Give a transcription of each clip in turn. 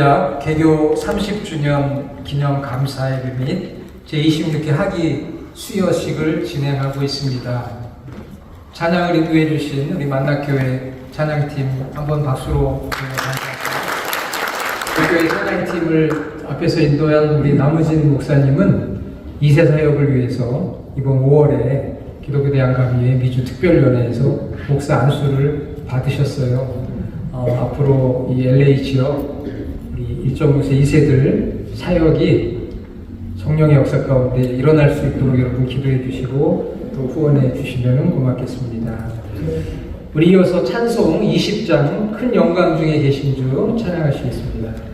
예배대학 개교 30주년 기념 감사예배 및 제26회 학위 수여식을 진행하고 있습니다. 찬양을 인도해 주신 우리 만나교회 찬양팀 한번 박수로 감사합니다. 교회 찬양팀을 앞에서 인도한 우리 남우진 목사님은 2세 사역을 위해서 이번 5월에 기독교 대안가미회 미주 특별위원회에서 목사 안수를 받으셨어요. 앞으로 이 LA 지역 우리 1.5세 2세들 사역이 성령의 역사 가운데 일어날 수 있도록 여러분 기도해 주시고 또 후원해 주시면 고맙겠습니다. 우리 이어서 찬송 20장 큰 영광 중에 계신 주 찬양하시겠습니다.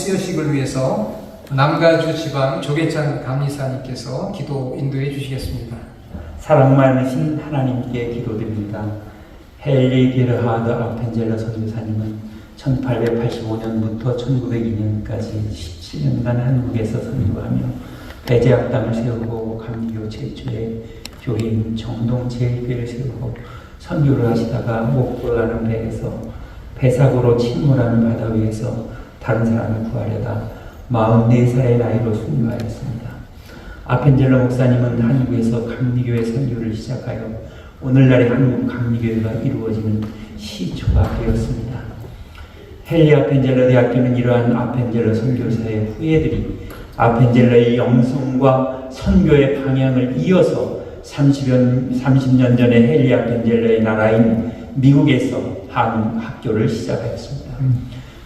수여식을 위해서 남가주 지방 조계찬 감리사님께서 기도 인도해 주시겠습니다. 사랑 많으신 하나님께 기도드립니다. 헨리 게르하드 아펜젤러 선교사님은 1885년부터 1902년까지 17년간 한국에서 선교하며 배제학당을 세우고 감리교 최초의 교인 정동 제1교회를 세우고 선교를 하시다가 목포 가는 배에서 배사고로 침몰하는 바다 위에서 다른 사람을 구하려다 44살의 나이로 순교하였습니다. 아펜젤러 목사님은 한국에서 감리교회 선교를 시작하여 오늘날의 한국 감리교회가 이루어지는 시초가 되었습니다. 헨리 아펜젤러 대학교는 이러한 아펜젤러 선교사의 후예들이 아펜젤러의 영성과 선교의 방향을 이어서 30년 전에 헨리 아펜젤러의 나라인 미국에서 한국 학교를 시작하였습니다.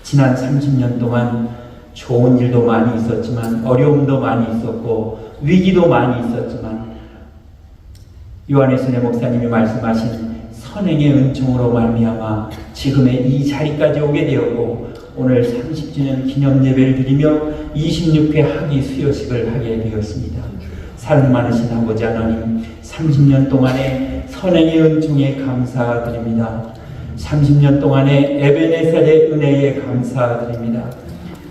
지난 30년 동안 좋은 일도 많이 있었지만 어려움도 많이 있었고 위기도 많이 있었지만 요한의 순회 목사님이 말씀하신 선행의 은총으로 말미암아 지금의 이 자리까지 오게 되었고 오늘 30주년 기념 예배를 드리며 26회 학위 수여식을 하게 되었습니다. 사랑 많으신 아버지 하나님, 30년 동안의 선행의 은총에 감사드립니다. 30년 동안의 에베네셀의 은혜에 감사드립니다.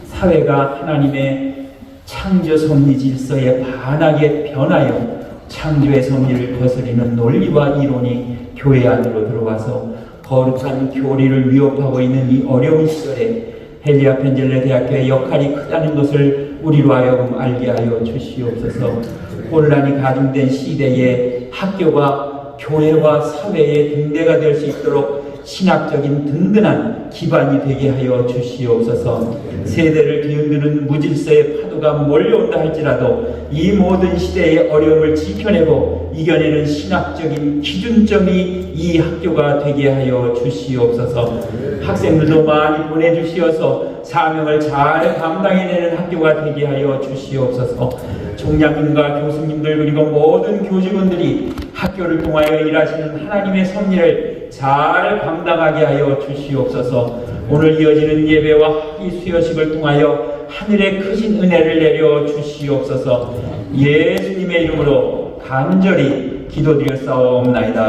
사회가 하나님의 창조 섭리 질서에 반하게 변하여 창조의 섭리를 거스리는 논리와 이론이 교회 안으로 들어와서 거룩한 교리를 위협하고 있는 이 어려운 시절에 헨리 아펜젤러 대학교의 역할이 크다는 것을 우리로 하여금 알게 하여 주시옵소서. 혼란이 가중된 시대에 학교가 교회와 사회의 등대가 될 수 있도록 신학적인 든든한 기반이 되게 하여 주시옵소서. 세대를 뒤흔드는 무질서의 파도가 몰려온다 할지라도 이 모든 시대의 어려움을 지켜내고 이겨내는 신학적인 기준점이 이 학교가 되게 하여 주시옵소서. 학생들도 많이 보내주시어서 사명을 잘 감당해내는 학교가 되게 하여 주시옵소서. 총장님과 교수님들 그리고 모든 교직원들이 학교를 통하여 일하시는 하나님의 섭리를 잘 감당하게 하여 주시옵소서. 오늘 이어지는 예배와 이 수여식을 통하여 하늘의 크신 은혜를 내려 주시옵소서. 예수님의 이름으로 간절히 기도드렸사옵나이다.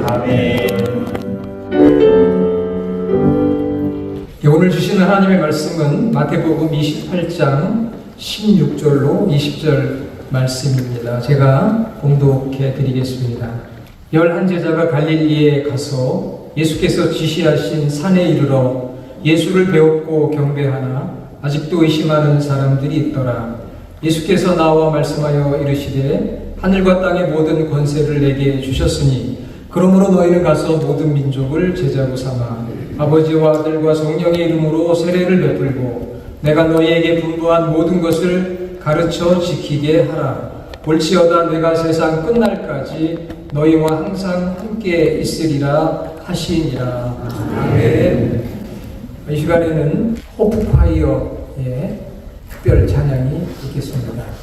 아멘. 오늘 주시는 하나님의 말씀은 마태복음 28장 16절로 20절 말씀입니다. 제가 봉독해 드리겠습니다. 11제자가 갈릴리에 가서 예수께서 지시하신 산에 이르러 예수를 배웠고 경배하나 아직도 의심하는 사람들이 있더라. 예수께서 나와 말씀하여 이르시되 하늘과 땅의 모든 권세를 내게 주셨으니 그러므로 너희는 가서 모든 민족을 제자로 삼아 아버지와 아들과 성령의 이름으로 세례를 베풀고 내가 너희에게 분부한 모든 것을 가르쳐 지키게 하라. 볼지어다 내가 세상 끝날까지 너희와 항상 함께 있으리라 하시니라. 아멘. 이 시간에는 호프파이어의 특별 찬양이 있겠습니다.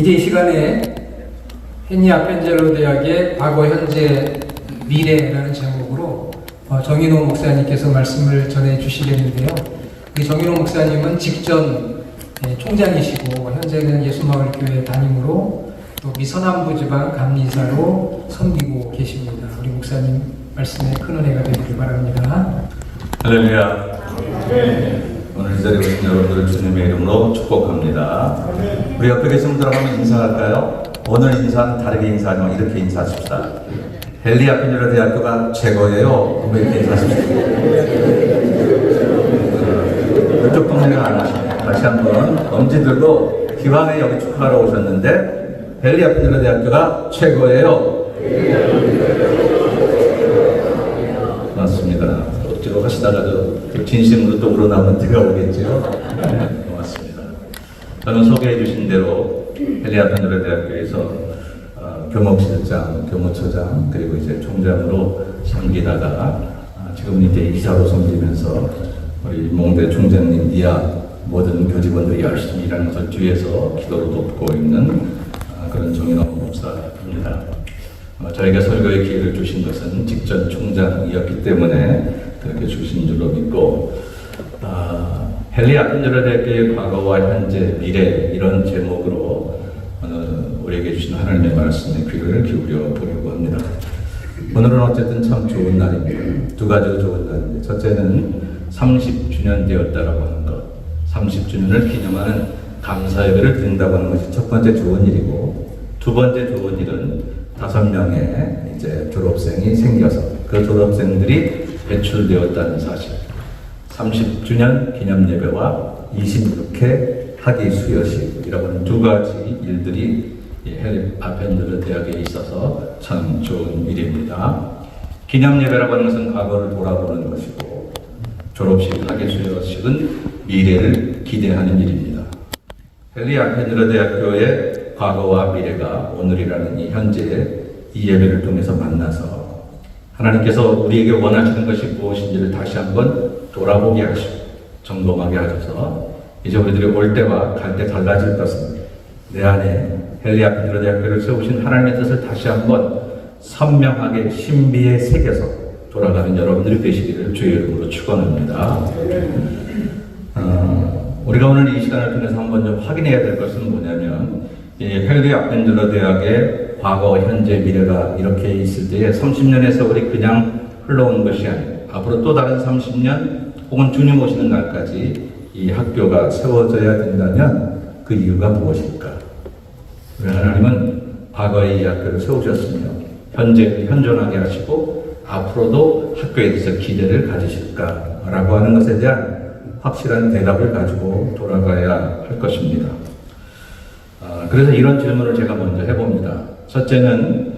이제 이 시간에 헤니 아펜젤로 대학의 과거, 현재, 미래라는 제목으로 정인호 목사님께서 말씀을 전해 주시겠는데요. 그 정인호 목사님은 직전 총장이시고 현재는 예수마을교회 담임으로 또 미서남부 지방 감리사로 섬기고 계십니다. 우리 목사님 말씀에 큰 은혜가 되기를 바랍니다. 할렐루야. 오늘 이 자리에 오신 여러분들을 주님의 이름으로 축복합니다. 우리 옆에 계신 분들 한번 인사할까요? 오늘 인사는 다르게 인사하지만 이렇게 인사하십시다. 헨리 아펜젤로 대학교가 최고예요. 이렇게 인사하십시다. 이쪽 동네가 안 하시네요. 다시 한번 엄지들도 기왕에 여기 축하하러 오셨는데 헨리 아펜젤로 대학교가 최고예요. 맞습니다. 억지로 하시다가도 진심으로 또 우러나오는 때가 오겠죠. 고맙습니다. 저는 소개해 주신 대로 헨리 아펜젤로 대학교에서 교목실장, 교무처장 그리고 이제 총장으로 섬기다가 지금 이제 이사로 섬기면서 우리 몽대 총장님 이하 모든 교직원들이 열심히 일하는 것을 뒤에서 기도로 돕고 있는 그런 정인호 목사입니다. 저에게 설교의 기회를 주신 것은 직전 총장이었기 때문에 그렇게 주신 줄로 믿고 헨리 아펜젤로 대학교의 과거와 현재, 미래 이런 제목으로 우리에게 주신 하나님의 말씀에 귀를 기울여 보려고 합니다. 오늘은 어쨌든 참 좋은 날입니다. 두 가지로 좋은 날입니다. 첫째는 30주년 되었다라고 하는 것, 30주년을 기념하는 감사예배를 드린다고 하는 것이 첫 번째 좋은 일이고, 두 번째 좋은 일은 5명의 이제 졸업생이 생겨서 그 졸업생들이 배출되었다는 사실. 30주년 기념 예배와 26회 학위 수여식이라고 하는 두 가지 일들이 헨리 아펜젤로 대학에 있어서 참 좋은 일입니다. 기념 예배라고 하는 것은 과거를 돌아보는 것이고, 졸업식, 학위 수여식은 미래를 기대하는 일입니다. 헨리 아펜젤로 대학교의 과거와 미래가 오늘이라는 이 현재의 이 예배를 통해서 만나서 하나님께서 우리에게 원하시는 것이 무엇인지를 다시 한번 돌아보게 하시고 점검하게 하셔서 이제 우리들이 올 때와 갈 때 달라질 것은 내 안에 헨리 아펜젤로 대학교를 세우신 하나님의 뜻을 다시 한번 선명하게 신비에 새겨서 돌아가는 여러분들이 되시기를 주의 이름으로 축원합니다. 우리가 오늘 이 시간을 통해서 한번 좀 확인해야 될 것은 뭐냐면 이 헨리 아펜젤로 대학의 과거, 현재, 미래가 이렇게 있을 때에 30년의 세월이 그냥 흘러온 것이 아니고 앞으로 또 다른 30년 혹은 주님 오시는 날까지 이 학교가 세워져야 된다면 그 이유가 무엇일까? 우리 하나님은 과거에 이 학교를 세우셨으며 현재를 현존하게 하시고 앞으로도 학교에 대해서 기대를 가지실까라고 하는 것에 대한 확실한 대답을 가지고 돌아가야 할 것입니다. 그래서 이런 질문을 제가 먼저 해봅니다. 첫째는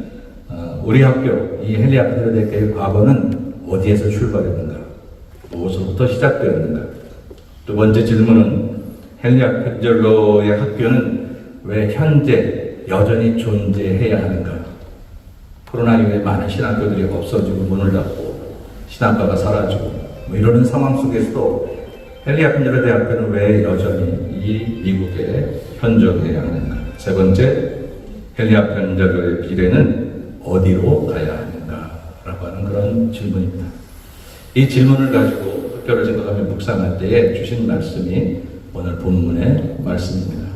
우리 학교, 이 헨리 아펜젤로 대학교의 과거는 어디에서 출발했는가? 무엇으로부터 시작되었는가? 두 번째 질문은 헨리 아펜젤로의 학교는 왜 현재 여전히 존재해야 하는가? 코로나 이후에 많은 신학교들이 없어지고 문을 닫고 신학과가 사라지고 이러는 상황 속에서도 헨리 아펜젤로 대학교는 왜 여전히 이 미국에 현존해야 하는가? 세 번째, 헨리 아펜젤로의 미래는 어디로 가야 하는가? 라고 하는 그런 질문입니다. 이 질문을 가지고 학교를 생각하며 묵상할 때에 주신 말씀이 오늘 본문의 말씀입니다.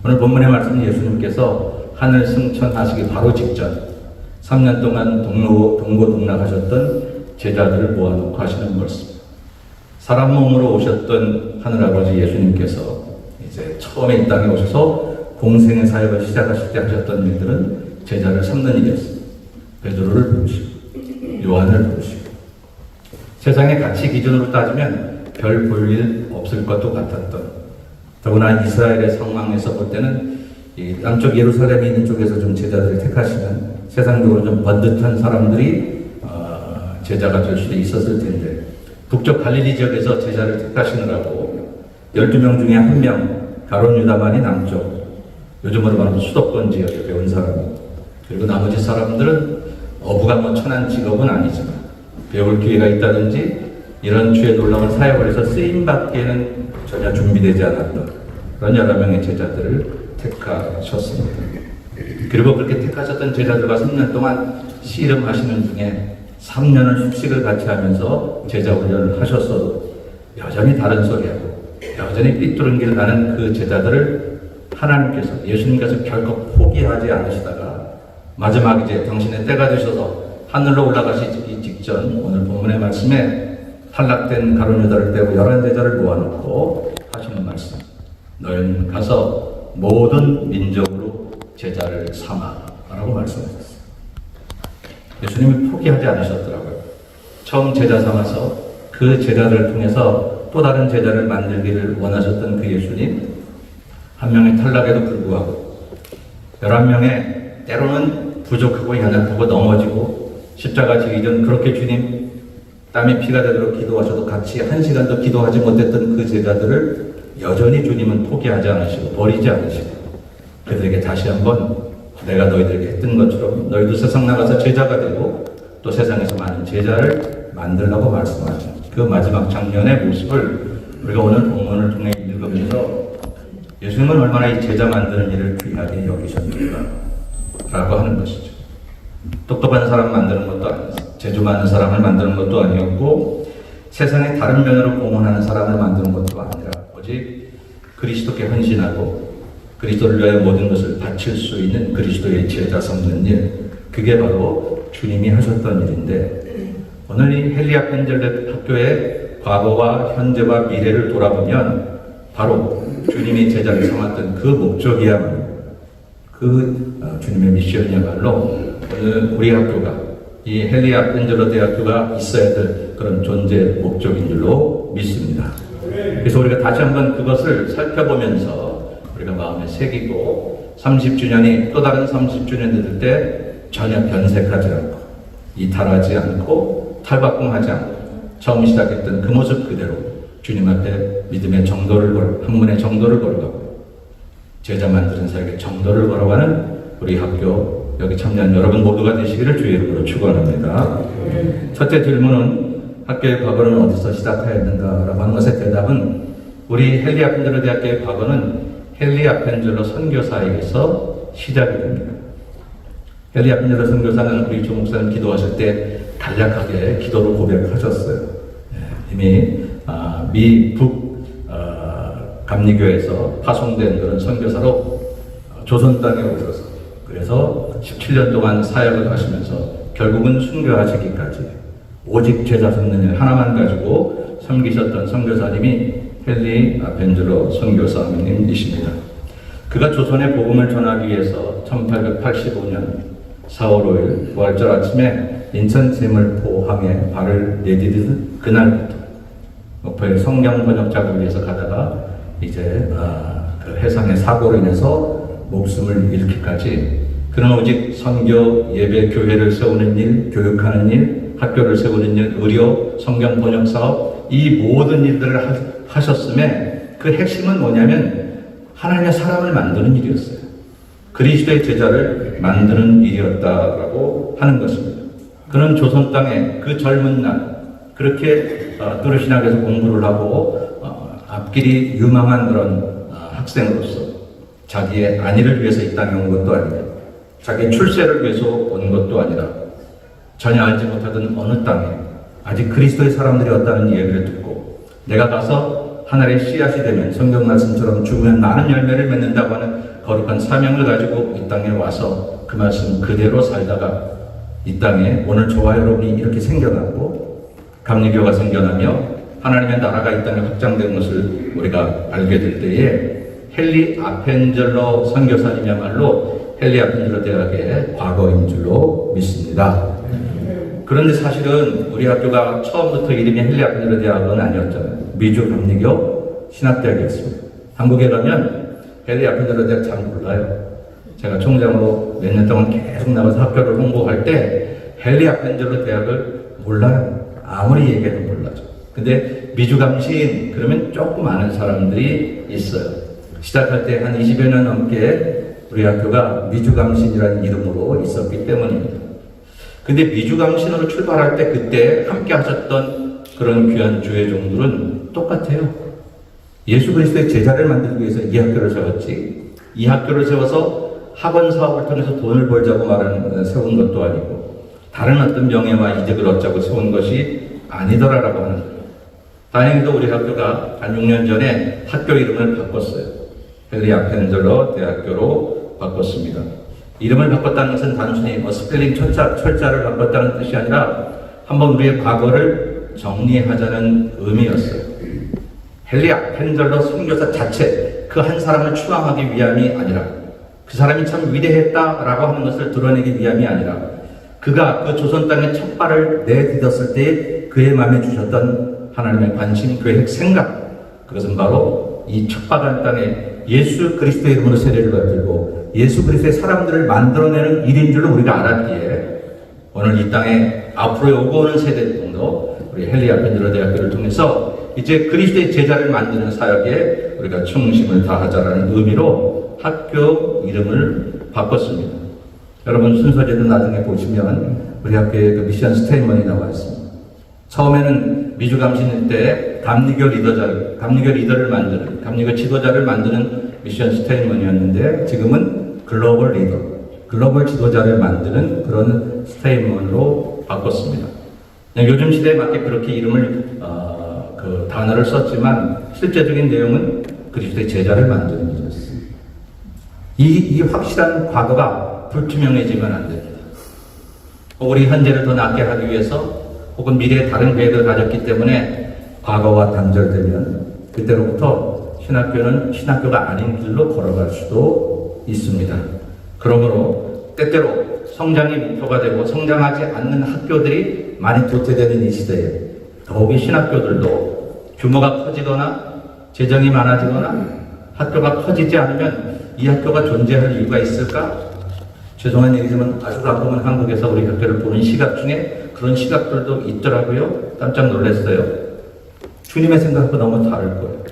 오늘 본문의 말씀은 예수님께서 하늘 승천하시기 바로 직전 3년 동안 동고동락하셨던 제자들을 모아놓고 하시는 말씀. 사람 몸으로 오셨던 하늘아버지 예수님께서 이제 처음에 이 땅에 오셔서 공생의 사역을 시작하실 때 하셨던 일들은 제자를 삼는 일이었습니다. 베드로를 부르시고 요한을 부르시고 세상의 가치 기준으로 따지면 별 볼 일 없을 것도 같았던, 더구나 이스라엘의 상황에서 볼 때는 이 남쪽 예루살렘에 있는 쪽에서 좀 제자들을 택하시면 세상적으로 좀 번듯한 사람들이 제자가 될 수도 있었을 텐데, 북쪽 갈릴리 지역에서 제자를 택하시느라고 12명 중에 1명 가룟 유다만이 남쪽, 요즘으로 말하면 수도권 지역에 배운 사람이고, 그리고 나머지 사람들은 어부가 뭐 천한 직업은 아니지만 배울 기회가 있다든지 이런 주에 놀라운 사역을 해서 쓰임받기에는 전혀 준비되지 않았던 그런 여러 명의 제자들을 택하셨습니다. 그리고 그렇게 택하셨던 제자들과 3년 동안 씨름하시는 중에 3년을 숙식을 같이 하면서 제자 훈련을 하셨어도 여전히 다른 소리하고 여전히 삐뚤은 길 가는 그 제자들을 하나님께서, 예수님께서 결코 포기하지 않으시다가 마지막 이제 당신의 때가 되셔서 하늘로 올라가시기 직전 오늘 본문의 말씀에 탈락된 가룟 유다를 빼고 11제자를 모아놓고 하시는 말씀, 너희는 가서 모든 민족으로 제자를 삼아라고 말씀하셨어요. 예수님이 포기하지 않으셨더라고요. 처음 제자 삼아서 그 제자들을 통해서 또 다른 제자를 만들기를 원하셨던 그 예수님, 한 명의 탈락에도 불구하고 11명의 때로는 부족하고 연약하고 넘어지고 십자가 지기 전 그렇게 주님 땀이 피가 되도록 기도하셔도 같이 한 시간도 기도하지 못했던 그 제자들을 여전히 주님은 포기하지 않으시고 버리지 않으시고 그들에게 다시 한번 내가 너희들에게 했던 것처럼 너희도 세상 나가서 제자가 되고 또 세상에서 많은 제자를 만들라고 말씀하죠. 그 마지막 장면의 모습을 우리가 오늘 본문을 통해 읽으면서 예수님은 얼마나 이 제자 만드는 일을 귀하게 여기셨는가 라고 하는 것이죠. 똑똑한 사람 만드는 것도 아니고 재주 많은 사람을 만드는 것도 아니었고 세상의 다른 면으로 공헌하는 사람을 만드는 것도 아니라 오직 그리스도께 헌신하고 그리스도를 위하여 모든 것을 바칠 수 있는 그리스도의 제자 삼는 일, 그게 바로 주님이 하셨던 일인데 오늘 이 헬리아 펜젤렛 학교의 과거와 현재와 미래를 돌아보면 바로 주님이 제자를 삼았던 그 목적이야말로 그 주님의 미션이야말로 오늘 우리 학교가 이 헬리아 펜젤렛 대학교가 있어야 될 그런 존재 목적인 줄로 믿습니다. 그래서 우리가 다시 한번 그것을 살펴보면서 우리가 마음에 새기고 30주년이 또 다른 30주년 될 때 전혀 변색하지 않고 이탈하지 않고 탈바꿈하지 않고 처음 시작했던 그 모습 그대로 주님 앞에 믿음의 정도를 학문의 정도를 걸어가고 제자 만드는 사역의 정도를 걸어가는 우리 학교 여기 참여한 여러분 모두가 되시기를 주의 이름으로 축원합니다. 첫째 질문은 학교의 과거는 어디서 시작하였는가라고 하는 것의 대답은 우리 헨리 아펜젤로 대학교의 과거는 헨리 아펜젤로 선교사에게서 시작이 됩니다. 헨리 아펜젤로 선교사는 우리 조 목사님 기도하실 때 간략하게 기도로 고백하셨어요. 이미 미북 감리교에서 파송된 그런 선교사로 조선 땅에 오셔서 그래서 17년 동안 사역을 하시면서 결국은 순교하시기까지 오직 제자 삼는 일 하나만 가지고 섬기셨던 선교사님이 헨리 아펜젤로 선교사님이십니다. 그가 조선의 복음을 전하기 위해서 1885년 4월 5일 부활절 아침에 인천 세물포항에 발을 내디디듯 그날부터 목포의 성경 번역 작업을 위해서 가다가 이제 그 해상의 사고로 인해서 목숨을 잃기까지 그는 오직 선교, 예배, 교회를 세우는 일, 교육하는 일, 학교를 세우는 일, 의료, 성경 번역 사업 이 모든 일들을 하셨음에 그 핵심은 뭐냐면 하나님의 사람을 만드는 일이었어요. 그리스도의 제자를 만드는 일이었다라고 하는 것입니다. 그는 조선 땅에 그 젊은 날 그렇게 뚜르신학에서 공부를 하고 앞길이 유망한 그런 학생으로서 자기의 안위를 위해서 이 땅에 온 것도 아니라 자기 출세를 위해서 온 것도 아니라 전혀 알지 못하던 어느 땅에 아직 그리스도의 사람들이 왔다는 얘기를 듣고 내가 가서 하늘의 씨앗이 되면 성경 말씀처럼 죽으면 많은 열매를 맺는다고 하는 거룩한 사명을 가지고 이 땅에 와서 그 말씀 그대로 살다가 이 땅에 오늘 저와 여러분이 이렇게 생겨나고 감리교가 생겨나며 하나님의 나라가 이 땅에 확장된 것을 우리가 알게 될 때에 헨리 아펜젤로 선교사님이야말로 헨리 아펜젤로 대학의 과거인 줄로 믿습니다. 그런데 사실은 우리 학교가 처음부터 이름이 헨리 아펜젤로 대학은 아니었잖아요. 미주 감리교 신학대학이었습니다. 한국에 가면 헨리 아펜젤로 대학 잘 몰라요. 제가 총장으로 몇 년 동안 계속 나가서 학교를 홍보할 때 헨리 아펜젤로 대학을 몰라요. 아무리 얘기해도 몰라죠. 근데 미주감신 그러면 조금 아는 사람들이 있어요. 시작할 때 한 20여 년 넘게 우리 학교가 미주감신이라는 이름으로 있었기 때문입니다. 근데 미주감신으로 출발할 때 그때 함께 하셨던 그런 귀한 주의 종들은 똑같아요. 예수 그리스도의 제자를 만들기 위해서 이 학교를 세웠지 이 학교를 세워서 학원 사업을 통해서 돈을 벌자고 세운 것도 아니고 다른 어떤 명예와 이득을 얻자고 세운 것이 아니더라라고 하는 거예요. 다행히도 우리 학교가 한 6년 전에 학교 이름을 바꿨어요. 헨리 아펜젤러 대학교로 바꿨습니다. 이름을 바꿨다는 것은 단순히 스펠링 철자를 바꿨다는 뜻이 아니라 한번 우리의 과거를 정리하자는 의미였어요. 헨리 아펜젤러 선교사 자체 그 한 사람을 추앙하기 위함이 아니라 그 사람이 참 위대했다라고 하는 것을 드러내기 위함이 아니라 그가 그 조선 땅에 첫 발을 내딛었을 때 그의 마음에 주셨던 하나님의 관심, 계획, 생각, 그것은 바로 이 척박한 땅에 예수 그리스도의 이름으로 세례를 받들고 예수 그리스도의 사람들을 만들어내는 일인 줄로 우리가 알았기에 오늘 이 땅에 앞으로 오고 오는 세대들도 우리 헨리 아펜젤러 대학교를 통해서 이제 그리스도의 제자를 만드는 사역에 우리가 충심을 다하자라는 의미로 학교 이름을 바꿨습니다. 여러분 순서제도 나중에 보시면 우리 학교에 그 미션 스테이트먼이 나와 있습니다. 처음에는 미주 감신 때 감리교 리더를 만드는, 감리교 지도자를 만드는 미션 스테이트먼이었는데 지금은 글로벌 지도자를 만드는 그런 스테이트먼으로 바꿨습니다. 요즘 시대에 맞게 그렇게 이름을 그 단어를 썼지만 실제적인 내용은 그리스도의 제자를 만드는 일이었습니다. 이 확실한 과거가 불투명해지면 안 됩니다. 우리 현재를 더 낫게 하기 위해서 혹은 미래에 다른 계획을 가졌기 때문에 과거와 단절되면 그때로부터 신학교는 신학교가 아닌 길로 걸어갈 수도 있습니다. 그러므로 때때로 성장이 목표가 되고 성장하지 않는 학교들이 많이 도태되는 이 시대에 더욱이 신학교들도 규모가 커지거나 재정이 많아지거나 학교가 커지지 않으면 이 학교가 존재할 이유가 있을까? 죄송한 얘기지만 아주 가끔은 한국에서 우리 학교를 보는 시각 중에 그런 시각들도 있더라고요. 깜짝 놀랐어요. 주님의 생각과 너무 다를 거예요.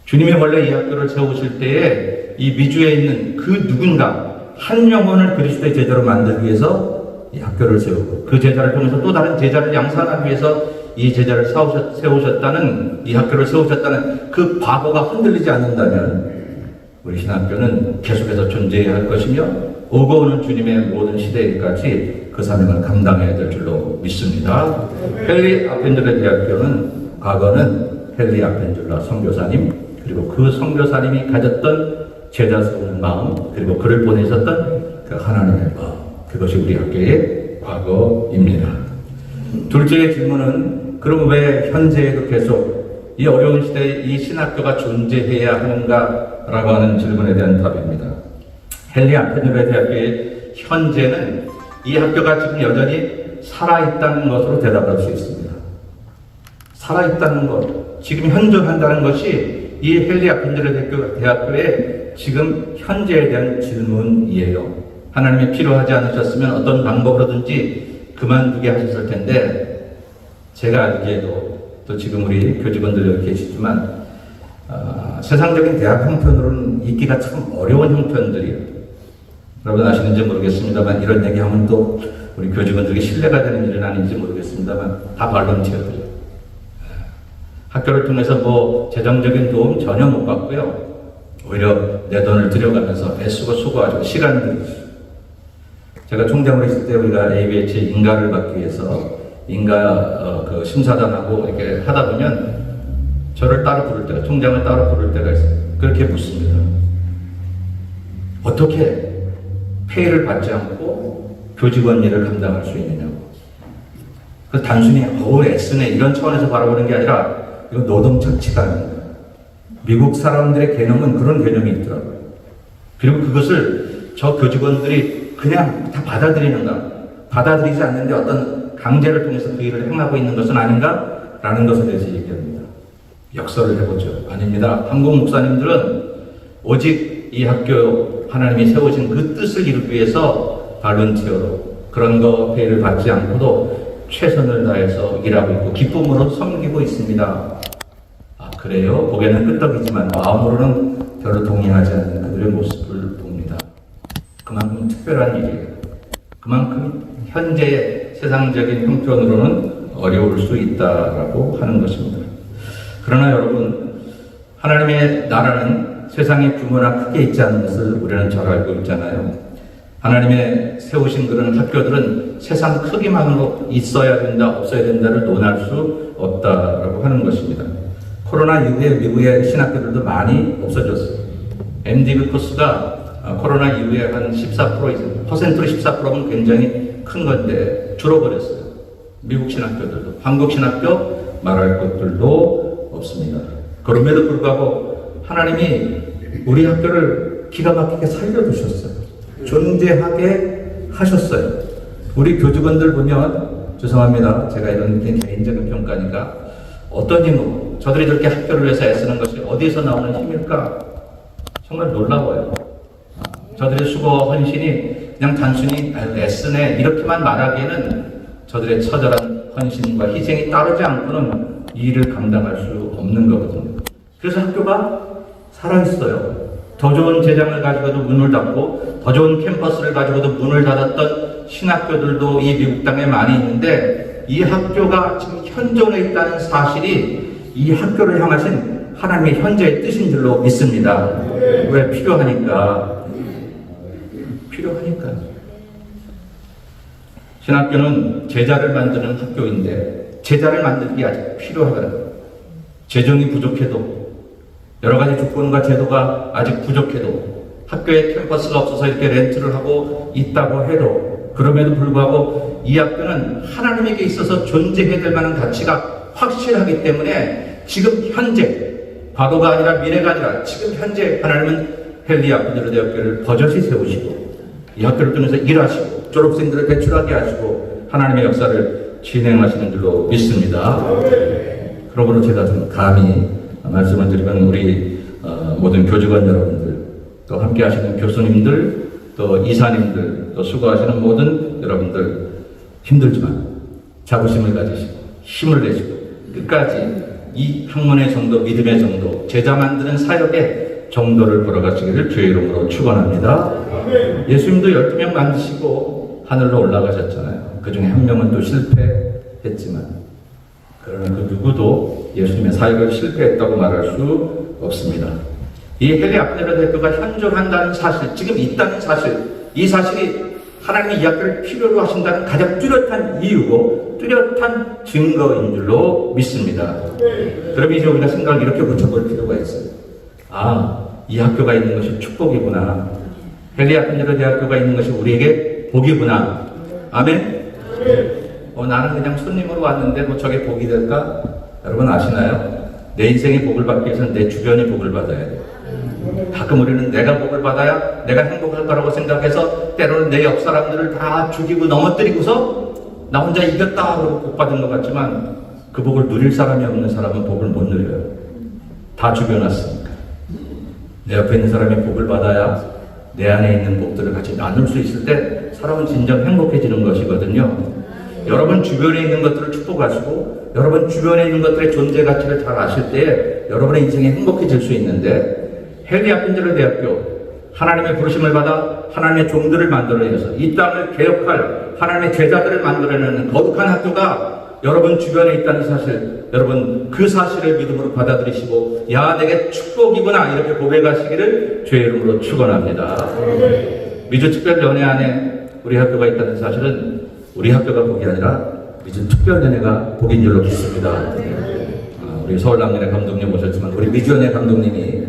주님이 원래 이 학교를 세우실 때에 이 미주에 있는 그 누군가 한 영혼을 그리스도의 제자로 만들기 위해서 이 학교를 세우고 그 제자를 통해서 또 다른 제자를 양산하기 위해서 이 제자를 세우셨다는, 이 학교를 세우셨다는 그 과거가 흔들리지 않는다면 우리 신학교는 계속해서 존재해야 할 것이며 오고 오는 주님의 모든 시대에까지 그 사명을 감당해야 될 줄로 믿습니다. 헨리 아펜젤러 대학교는 과거는 헨리 아펜젤러 선교사님 그리고 그 선교사님이 가졌던 제자 세우는 마음 그리고 그를 보내셨던 그 하나님의 마음 그것이 우리 학교의 과거입니다. 둘째의 질문은 그럼 왜 현재에도 계속 이 어려운 시대에 이 신학교가 존재해야 하는가라고 하는 질문에 대한 답입니다. 헨리 아펜젤러 대학교의 현재는 이 학교가 지금 여전히 살아있다는 것으로 대답할 수 있습니다. 살아있다는 것, 지금 현존한다는 것이 이 헨리 아펜젤러 대학교의 지금 현재에 대한 질문이에요. 하나님이 필요하지 않으셨으면 어떤 방법으로든지 그만두게 하셨을 텐데 제가 알기에도 또 지금 우리 교직원들 여기 계시지만 세상적인 대학 형편으로는 있기가 참 어려운 형편들이에요. 여러분 아시는지 모르겠습니다만 이런 얘기하면 또 우리 교직원들에게 신뢰가 되는 일은 아닌지 모르겠습니다만 다 발론티어들이에요. 학교를 통해서 뭐 재정적인 도움 전혀 못 받고요. 오히려 내 돈을 들여가면서 애쓰고 수고하고 시간 들이죠. 제가 총장으로 있을 때 우리가 ABH 인가를 받기 위해서 인가 그 심사단하고 이렇게 하다 보면 저를 따로 부를 때가 총장을 따로 부를 때가 있어요. 그렇게 묻습니다. 어떻게 페이를 받지 않고 교직원 일을 감당할 수 있느냐고. 그 단순히 애쓰네 이런 차원에서 바라보는 게 아니라 이거 노동 착취가 아닙니다. 미국 사람들의 개념은 그런 개념이 있더라고요. 그리고 그것을 저 교직원들이 그냥 다 받아들이지 않는데 어떤 강제를 통해서 그 일을 행하고 있는 것은 아닌가라는 것에 대해서 얘기합니다. 역설을 해보죠. 아닙니다. 한국 목사님들은 오직 이 학교 하나님이 세우신 그 뜻을 이루기 위해서 발런티어로 그런 거 페이를 받지 않고도 최선을 다해서 일하고 있고 기쁨으로 섬기고 있습니다. 아 그래요? 보기에는 끄떡이지만 마음으로는 별로 동의하지 않는 그들의 모습을 봅니다. 그만큼 특별한 일이에요. 그만큼 현재의 세상적인 형편으로는 어려울 수 있다라고 하는 것입니다. 그러나 여러분 하나님의 나라는 세상의 규모나 크게 있지 않은 것을 우리는 잘 알고 있잖아요. 하나님의 세우신 그런 학교들은 세상 크기만으로 있어야 된다, 없어야 된다를 논할 수 없다라고 하는 것입니다. 코로나 이후에 미국의 신학교들도 많이 없어졌어요. MDB 코스가 코로나 이후에 한 14% 14%면 굉장히 큰 건데 줄어버렸어요. 미국 신학교들도. 한국 신학교 말할 것들도 없습니다. 그럼에도 불구하고 하나님이 우리 학교를 기가 막히게 살려두셨어요. 존재하게 하셨어요. 우리 교직원들 보면, 죄송합니다. 제가 이런 개인적인 평가니까, 어떤 힘으로 저들이 저렇게 학교를 위해서 애쓰는 것이 어디서 나오는 힘일까? 정말 놀라워요. 저들의 수고, 헌신이 그냥 단순히 애쓰네 이렇게만 말하기에는 저들의 처절한 헌신과 희생이 따르지 않고는 이 일을 감당할 수 없는 거거든요. 그래서 학교가 살아있어요. 더 좋은 재장을 가지고도 문을 닫고 더 좋은 캠퍼스를 가지고도 문을 닫았던 신학교들도 이 미국 땅에 많이 있는데, 이 학교가 지금 현존해 있다는 사실이 이 학교를 향하신 하나님의 현재의 뜻인 줄로 믿습니다. 왜? 필요하니까. 신학교는 제자를 만드는 학교인데 제자를 만들기 아직 필요하거든요. 재정이 부족해도, 여러 가지 조건과 제도가 아직 부족해도, 학교에 캠퍼스가 없어서 이렇게 렌트를 하고 있다고 해도, 그럼에도 불구하고 이 학교는 하나님에게 있어서 존재해야 될 만한 가치가 확실하기 때문에 지금 현재, 과거가 아니라 미래가 아니라 지금 현재 하나님은 헨리 아펜젤러 대학교를 버젓이 세우시고 이 학교를 통해서 일하시고 졸업생들을 배출하게 하시고 하나님의 역사를 진행하시는 줄로 믿습니다. 그러므로 제가 좀 감히 말씀을 드리면 우리 모든 교직원 여러분들, 또 함께 하시는 교수님들, 또 이사님들, 또 수고하시는 모든 여러분들, 힘들지만 자부심을 가지시고 힘을 내시고 끝까지 이 학문의 정도, 믿음의 정도, 제자 만드는 사역의 정도를 걸어가시기를 주의 이름으로 축원합니다. 예수님도 12명 만드시고 하늘로 올라가셨잖아요. 그 중에 한 명은 또 실패했지만, 그러나 그 누구도 예수님의 사역을 실패했다고 말할 수 없습니다. 이 헨리 아펜젤러 대학교가 현존한다는 사실, 지금 있다는 사실, 이 사실이 하나님이 이 학교를 필요로 하신다는 가장 뚜렷한 이유고 뚜렷한 증거인 줄로 믿습니다. 그럼 이제 우리가 생각을 이렇게 고쳐볼 필요가 있어요. 아, 이 학교가 있는 것이 축복이구나. 헨리 아펜젤러 대학교가 있는 것이 우리에게 복이구나. 아멘? 나는 그냥 손님으로 왔는데 뭐 저게 복이 될까? 여러분 아시나요? 내 인생의 복을 받기 위해서는 내 주변이 복을 받아야 돼요. 가끔 우리는 내가 복을 받아야 내가 행복할 거라고 생각해서 때로는 내 옆 사람들을 다 죽이고 넘어뜨리고서 나 혼자 이겼다 하고 복 받은 것 같지만, 그 복을 누릴 사람이 없는 사람은 복을 못 누려요. 다 죽여놨으니까. 내 옆에 있는 사람이 복을 받아야 내 안에 있는 복들을 같이 나눌 수 있을 때 사람은 진정 행복해지는 것이거든요. 여러분 주변에 있는 것들을 축복하시고 여러분 주변에 있는 것들의 존재 가치를 잘 아실 때 여러분의 인생이 행복해질 수 있는데, 헨리 아펜젤러 대학교, 하나님의 부르심을 받아 하나님의 종들을 만들어내서 이 땅을 개혁할 하나님의 제자들을 만들어내는 거룩한 학교가 여러분 주변에 있다는 사실, 여러분 그 사실을 믿음으로 받아들이시고 야, 내게 축복이구나 이렇게 고백하시기를 주의 이름으로 축원합니다. 미주 특별연회 안에 우리 학교가 있다는 사실은 우리 학교가 복이 아니라 미주 특별연회가 복인 줄로 믿습니다. 우리 서울남연회 감독님 오셨지만 우리 미주연회 감독님이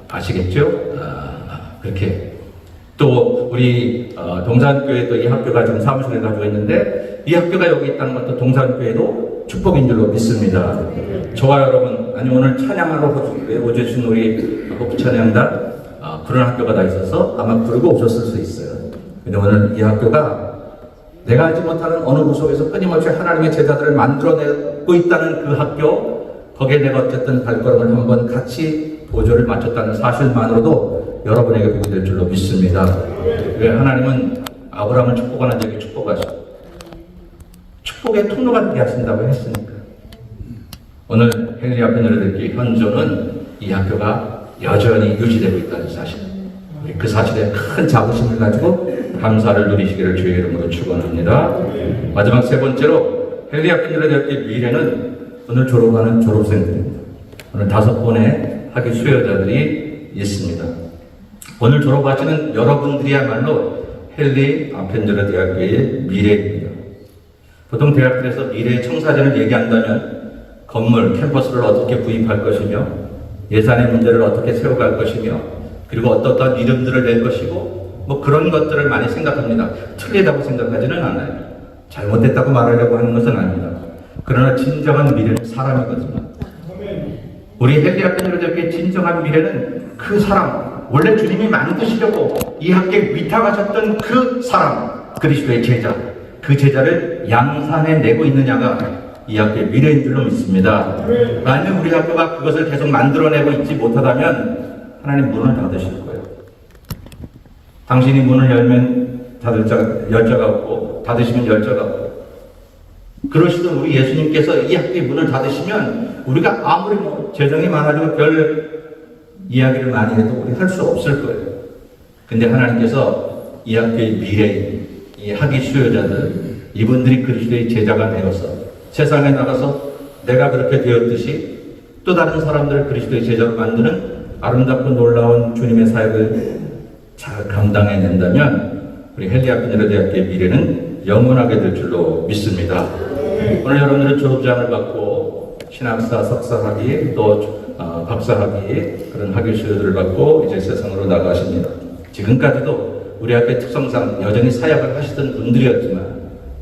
아시겠죠? 그렇게 또 우리 동산교회 또 이 학교가 지금 사무실을 가지고 있는데 이 학교가 여기 있다는 것도 동산교회도 축복인 줄로 믿습니다. 저와 여러분, 아니 오늘 찬양하러 오주신 우리 호프 찬양단 그런 학교가 다 있어서 아마 부르고 오셨을 수 있어요. 근데 오늘 이 학교가 내가 알지 못하는 어느 구석에서 끊임없이 하나님의 제자들을 만들어내고 있다는 그 학교, 거기에 내가 어쨌든 발걸음을 한번 같이 보조를 맞췄다는 사실만으로도 여러분에게 복이 될 줄로 믿습니다. 왜? 하나님은 아브라함을 축복하는 자에게 축복하시고 축복의 통로가 되게 하신다고 했으니까. 오늘 헨리 아펜젤러 대학교 현존은 이 학교가 여전히 유지되고 있다는 사실, 그 사실에 큰 자부심을 가지고 감사를 누리시기를 주의 이름으로 축원합니다. 마지막 세 번째로 헨리 아펜젤러 대학교의 미래는 오늘 졸업하는 졸업생들입니다. 오늘 5번의 학위 수여자들이 있습니다. 오늘 졸업하시는 여러분들이야말로 헨리 아펜젤러 대학교의 미래입니다. 보통 대학들에서 미래의 청사진을 얘기한다면 건물, 캠퍼스를 어떻게 구입할 것이며 예산의 문제를 어떻게 세워갈 것이며 그리고 어떠한 이름들을 낼 것이고 뭐 그런 것들을 많이 생각합니다. 틀리다고 생각하지는 않아요. 잘못됐다고 말하려고 하는 것은 아닙니다. 그러나 진정한 미래는 사람이거든요. 우리 헨리 아펜젤러 대학교의 진정한 미래는 그 사람, 원래 주님이 만드시려고 이 학교에 위탁하셨던 그 사람, 그리스도의 제자, 그 제자를 양산해 내고 있느냐가 이 학교의 미래인 줄로 믿습니다. 만약 우리 학교가 그것을 계속 만들어내고 있지 못하다면 하나님 문을 닫으실 거예요. 당신이 문을 열면 열자가 없고 닫으시면 열자가 없고 그러시던 우리 예수님께서 이 학교의 문을 닫으시면 우리가 아무리 뭐 재정이 많아지고 별 이야기를 많이 해도 우리 할 수 없을 거예요. 근데 하나님께서 이 학교의 미래인 이 학위 수요자들 이분들이 그리스도의 제자가 되어서 세상에 나가서 내가 그렇게 되었듯이 또 다른 사람들을 그리스도의 제자로 만드는 아름답고 놀라운 주님의 사역을 잘 감당해낸다면 우리 헨리 아펜젤러 대학교의 미래는 영원하게 될 줄로 믿습니다. 오늘 여러분들은 졸업장을 받고 신학사 석사학위 또 박사학위 그런 학위 수료들을 받고 이제 세상으로 나가십니다. 지금까지도 우리 학교의 특성상 여전히 사역을 하시던 분들이었지만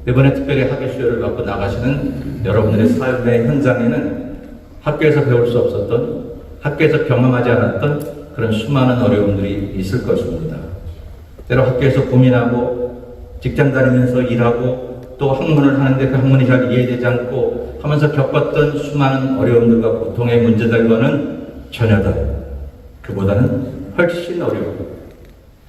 이번에 특별히 학위 수료를 받고 나가시는 여러분들의 삶의 현장에는 학교에서 배울 수 없었던 학교에서 경험하지 않았던 그런 수많은 어려움들이 있을 것입니다. 때로 학교에서 고민하고 직장 다니면서 일하고 또 학문을 하는데 그 학문이 잘 이해되지 않고 하면서 겪었던 수많은 어려움들과 고통의 문제들과는 전혀 다른 그보다는 훨씬 어려운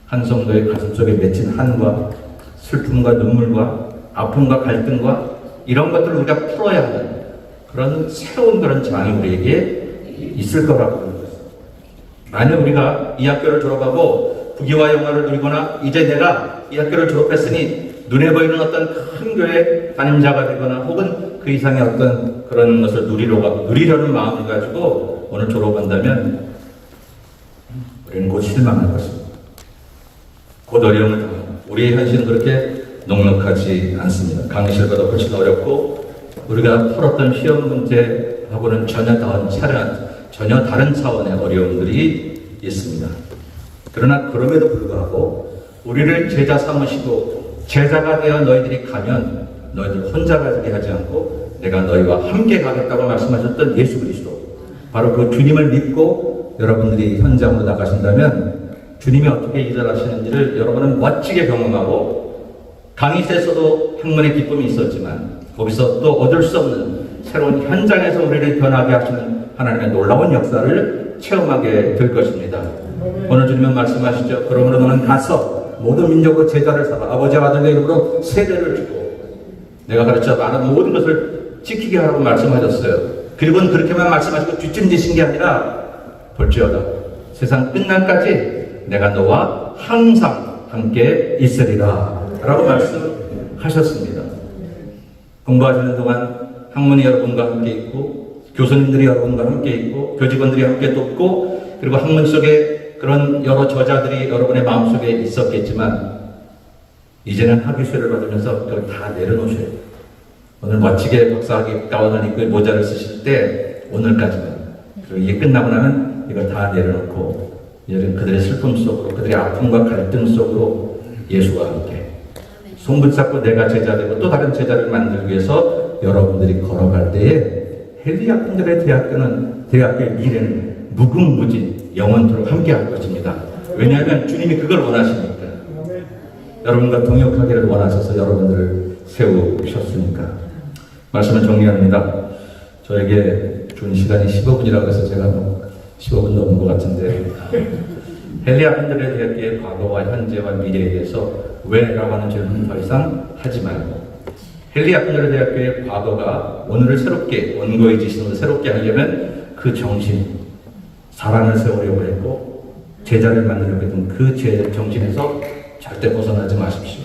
한 성도의 가슴속에 맺힌 한과 슬픔과 눈물과 아픔과 갈등과 이런 것들을 우리가 풀어야 하는 그런 새로운 그런 장이 우리에게 있을 거라고 봅니다. 만약 우리가 이 학교를 졸업하고 부귀와 영화를 누리거나 이제 내가 이 학교를 졸업했으니 눈에 보이는 어떤 큰 교회 담임자가 되거나 혹은 그 이상의 어떤 그런 것을 누리려는 마음을 가지고 오늘 졸업한다면 우리는 곧 실망할 것입니다. 곧 어려움을 당합니다. 우리의 현실은 그렇게 넉넉하지 않습니다. 강의실보다 훨씬 어렵고 우리가 풀었던 시험 문제하고는 전혀 다른 차원의 어려움들이 있습니다. 그러나 그럼에도 불구하고 우리를 제자 삼으시고 제자가 되어 너희들이 가면 너희들 혼자 가게 하지 않고 내가 너희와 함께 가겠다고 말씀하셨던 예수 그리스도 바로 그 주님을 믿고 여러분들이 현장으로 나가신다면 주님이 어떻게 일을 하시는지를 여러분은 멋지게 경험하고 강의실에서도 학문의 기쁨이 있었지만 거기서 또 얻을 수 없는 새로운 현장에서 우리를 변하게 하시는 하나님의 놀라운 역사를 체험하게 될 것입니다. 오늘 주님은 말씀하시죠. 그러므로 너는 가서 모든 민족으로 제자를 삼아 아버지와 아들의 이름으로 세례를 주고 내가 가르쳐 많은 모든 것을 지키게 하라고 말씀하셨어요. 그리고는 그렇게만 말씀하시고 뒷짐지신 게 아니라 볼지어다 세상 끝날까지 내가 너와 항상 함께 있으리라 라고 말씀하셨습니다. 공부하시는 동안 학문이 여러분과 함께 있고 교수님들이 여러분과 함께 있고 교직원들이 함께 돕고 그리고 학문 속에 그런 여러 저자들이 여러분의 마음속에 있었겠지만 이제는 학위수료를 받으면서 그걸 다 내려놓으셔야 돼요. 오늘 멋지게 박사학위 가운을 입고 모자를 쓰실 때 오늘까지만 그리고 이게 끝나고 나면 이걸 다 내려놓고 이제는 그들의 슬픔 속으로 그들의 아픔과 갈등 속으로 예수와 함께 손붙잡고 내가 제자 되고 또 다른 제자를 만들기 위해서 여러분들이 걸어갈 때에 헨리 아펜젤러 대학교의 미래는 무궁무진 영원토록 함께할 것입니다. 왜냐하면 주님이 그걸 원하시니까 여러분과 동역하기를 원하셔서 여러분들을 세우셨으니까. 말씀을 정리합니다. 저에게 준 시간이 15분이라고 해서 제가 15분 넘은 것 같은데 헨리 아펜젤러 대학교의 과거와 현재와 미래에 대해서 왜라고 하는 질문은 더 이상 하지 말고 헨리 아펜젤러 대학교의 과거가 오늘을 새롭게 원고의 지신으로 새롭게 하려면 그 정신 사람을 세우려고 했고 제자를 만들려고 했던 그 정신에서 절대 벗어나지 마십시오.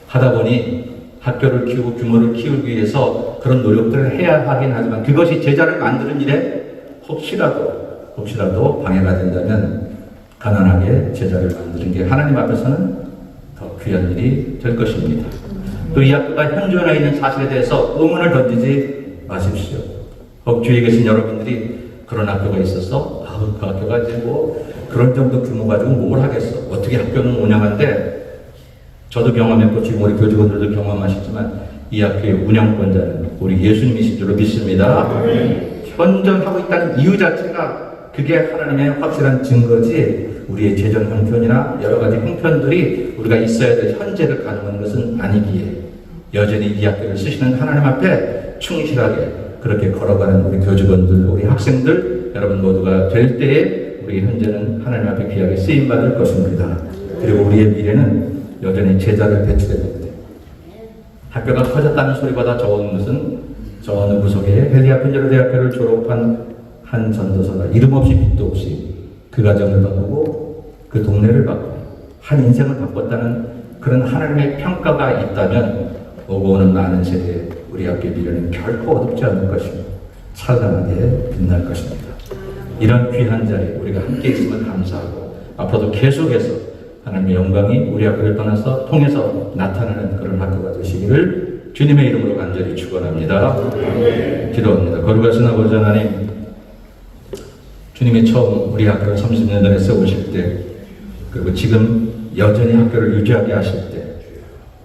하다 보니 학교를 키우고 규모를 키우기 위해서 그런 노력들을 해야 하긴 하지만 그것이 제자를 만드는 일에 혹시라도 방해가 된다면 가난하게 제자를 만드는 게 하나님 앞에서는 더 귀한 일이 될 것입니다. 또 이 학교가 현존해 있는 사실에 대해서 의문을 던지지 마십시오. 혹 주위에 계신 여러분들이 그런 학교가 있었어? 그 학교가 이제 뭐 그런 정도 규모 가지고 뭘 하겠어? 어떻게 학교는 운영한데? 저도 경험했고 지금 우리 교직원들도 경험하시지만 이 학교의 운영권자는 우리 예수님이신 줄로 믿습니다. 현존하고 있다는 이유 자체가 그게 하나님의 확실한 증거지 우리의 재정 형편이나 여러 가지 형편들이 우리가 있어야 될 현재를 가져오는 것은 아니기에 여전히 이 학교를 쓰시는 하나님 앞에 충실하게 그렇게 걸어가는 우리 교직원들, 우리 학생들 여러분 모두가 될 때에 우리 현재는 하나님 앞에 귀하게 쓰임받을 것입니다. 그리고 우리의 미래는 여전히 제자를 배출해야 됩니다. 학교가 커졌다는 소리보다 좋은 것은 저 어느 구석에 헬리아 펜저로대학교를 졸업한 한 전도사가 이름 없이 빛도 없이 그 가정을 바꾸고 그 동네를 바꾸고 한 인생을 바꿨다는 그런 하나님의 평가가 있다면 오고 오는 많은 세대에 우리 학교의 미래는 결코 어둡지 않을 것입니다. 찬란하게 빛날 것입니다. 이런 귀한 자리에 우리가 함께 있으면 감사하고 앞으로도 계속해서 하나님의 영광이 우리 학교를 떠나서 통해서 나타나는 그런 학교가 되시기를 주님의 이름으로 간절히 축원합니다. 기도합니다. 거룩하신 아버지 하나님, 주님이 처음 우리 학교를 30년 전에 세우실 때, 그리고 지금 여전히 학교를 유지하게 하실 때,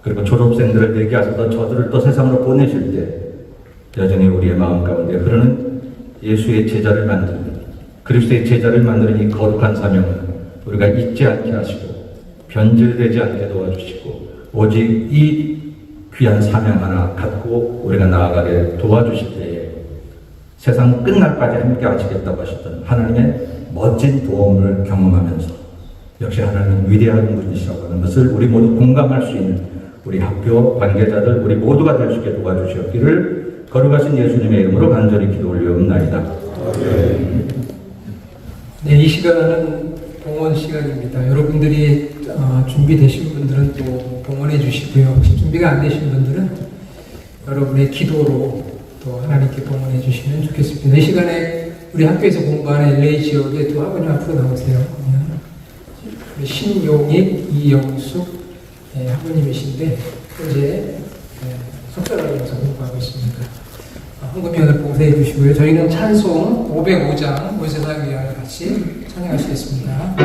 그리고 졸업생들을 되게 하셔서 저들을 또 세상으로 보내실 때 여전히 우리의 마음 가운데 흐르는 예수의 제자를 만드는 그리스도의 제자를 만드는 이 거룩한 사명을 우리가 잊지 않게 하시고 변질되지 않게 도와주시고 오직 이 귀한 사명 하나 갖고 우리가 나아가게 도와주실 때에 세상 끝날까지 함께 하시겠다고 하셨던 하나님의 멋진 도움을 경험하면서 역시 하나님 위대한 분이시라고 하는 것을 우리 모두 공감할 수 있는 우리 학교 관계자들 우리 모두가 될 수 있게 도와주시옵기를 거룩하신 예수님의 이름으로 간절히 기도 올려옵나이다. 네, 이 시간은 봉헌 시간입니다. 여러분들이 준비되신 분들은 또 봉헌해 주시고요. 혹시 준비가 안 되신 분들은 여러분의 기도로 또 하나님께 봉헌해 주시면 좋겠습니다. 이 시간에 우리 학교에서 공부하는 LA 지역의 두 아버님 앞으로 나오세요. 우리 신용익, 이영숙 학부님이신데 현재 석사과정에서 공부하고 있습니다. 헌금연을 봉사해 주시고요. 저희는 찬송 505장 모세사위원을 같이 찬양하시겠습니다.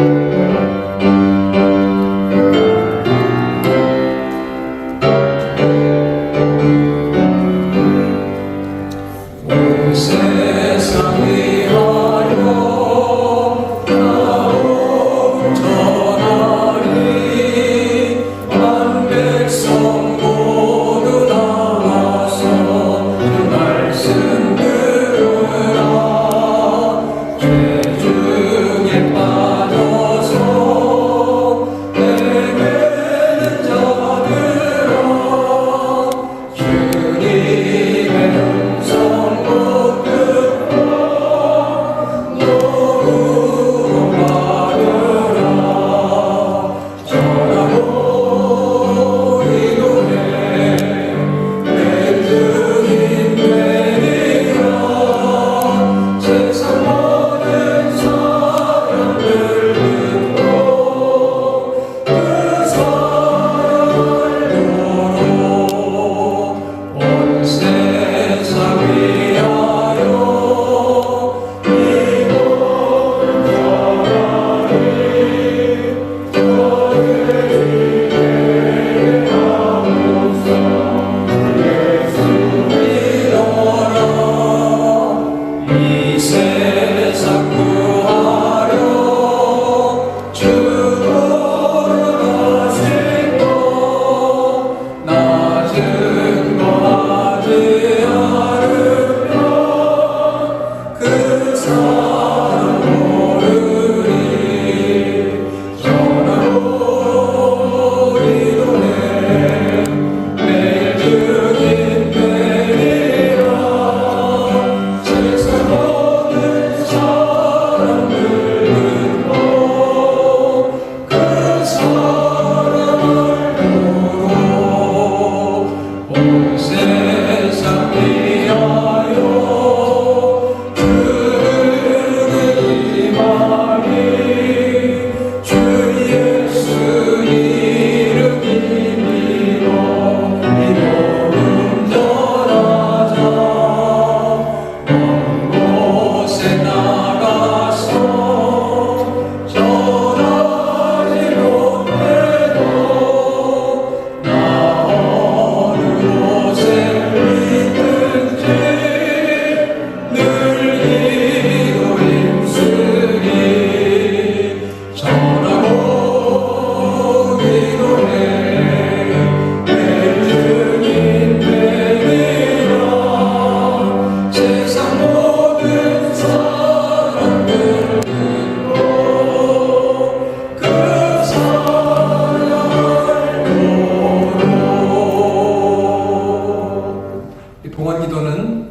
봉헌기도는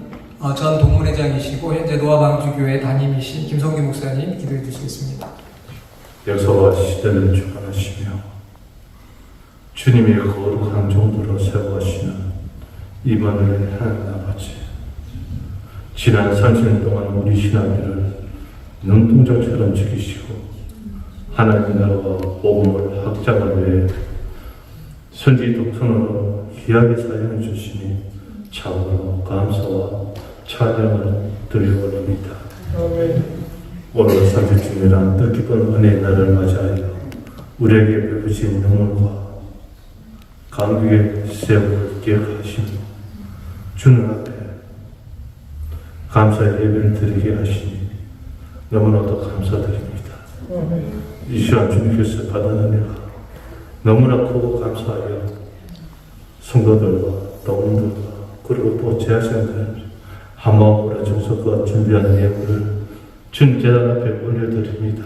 전 동문회장이시고 현재 노아방주교회 담임이신 김성기 목사님 기도해 주시겠습니다. 역사와 시대를 주관하시며 주님의 거룩한 종도로 세워가시는 임마누엘 하나님 아버지, 지난 30년 동안 우리 신앙들을 눈동자처럼 지키시고 하나님의 나라와 복음을 확장을 위해 선지 독선으로 귀하게 사용해 주시니 참으로 감사와 찬양을 드리옵나이다. 오늘 30주년이란 뜻깊은 은혜의 날을 맞이하여 우리에게 베푸신 눈물과 감격의 세월을 기억하시며 주님 앞에 감사의 예배를 드리게 하시니 너무나도 감사드립니다. 이 시간 주님께서 받은 은혜가 너무나 크고 감사하여 성도들과 동문들과 그리고 또 제자생들 한 마음으로 정성과 준비한 예물을 주님 제단 앞에 올려드립니다.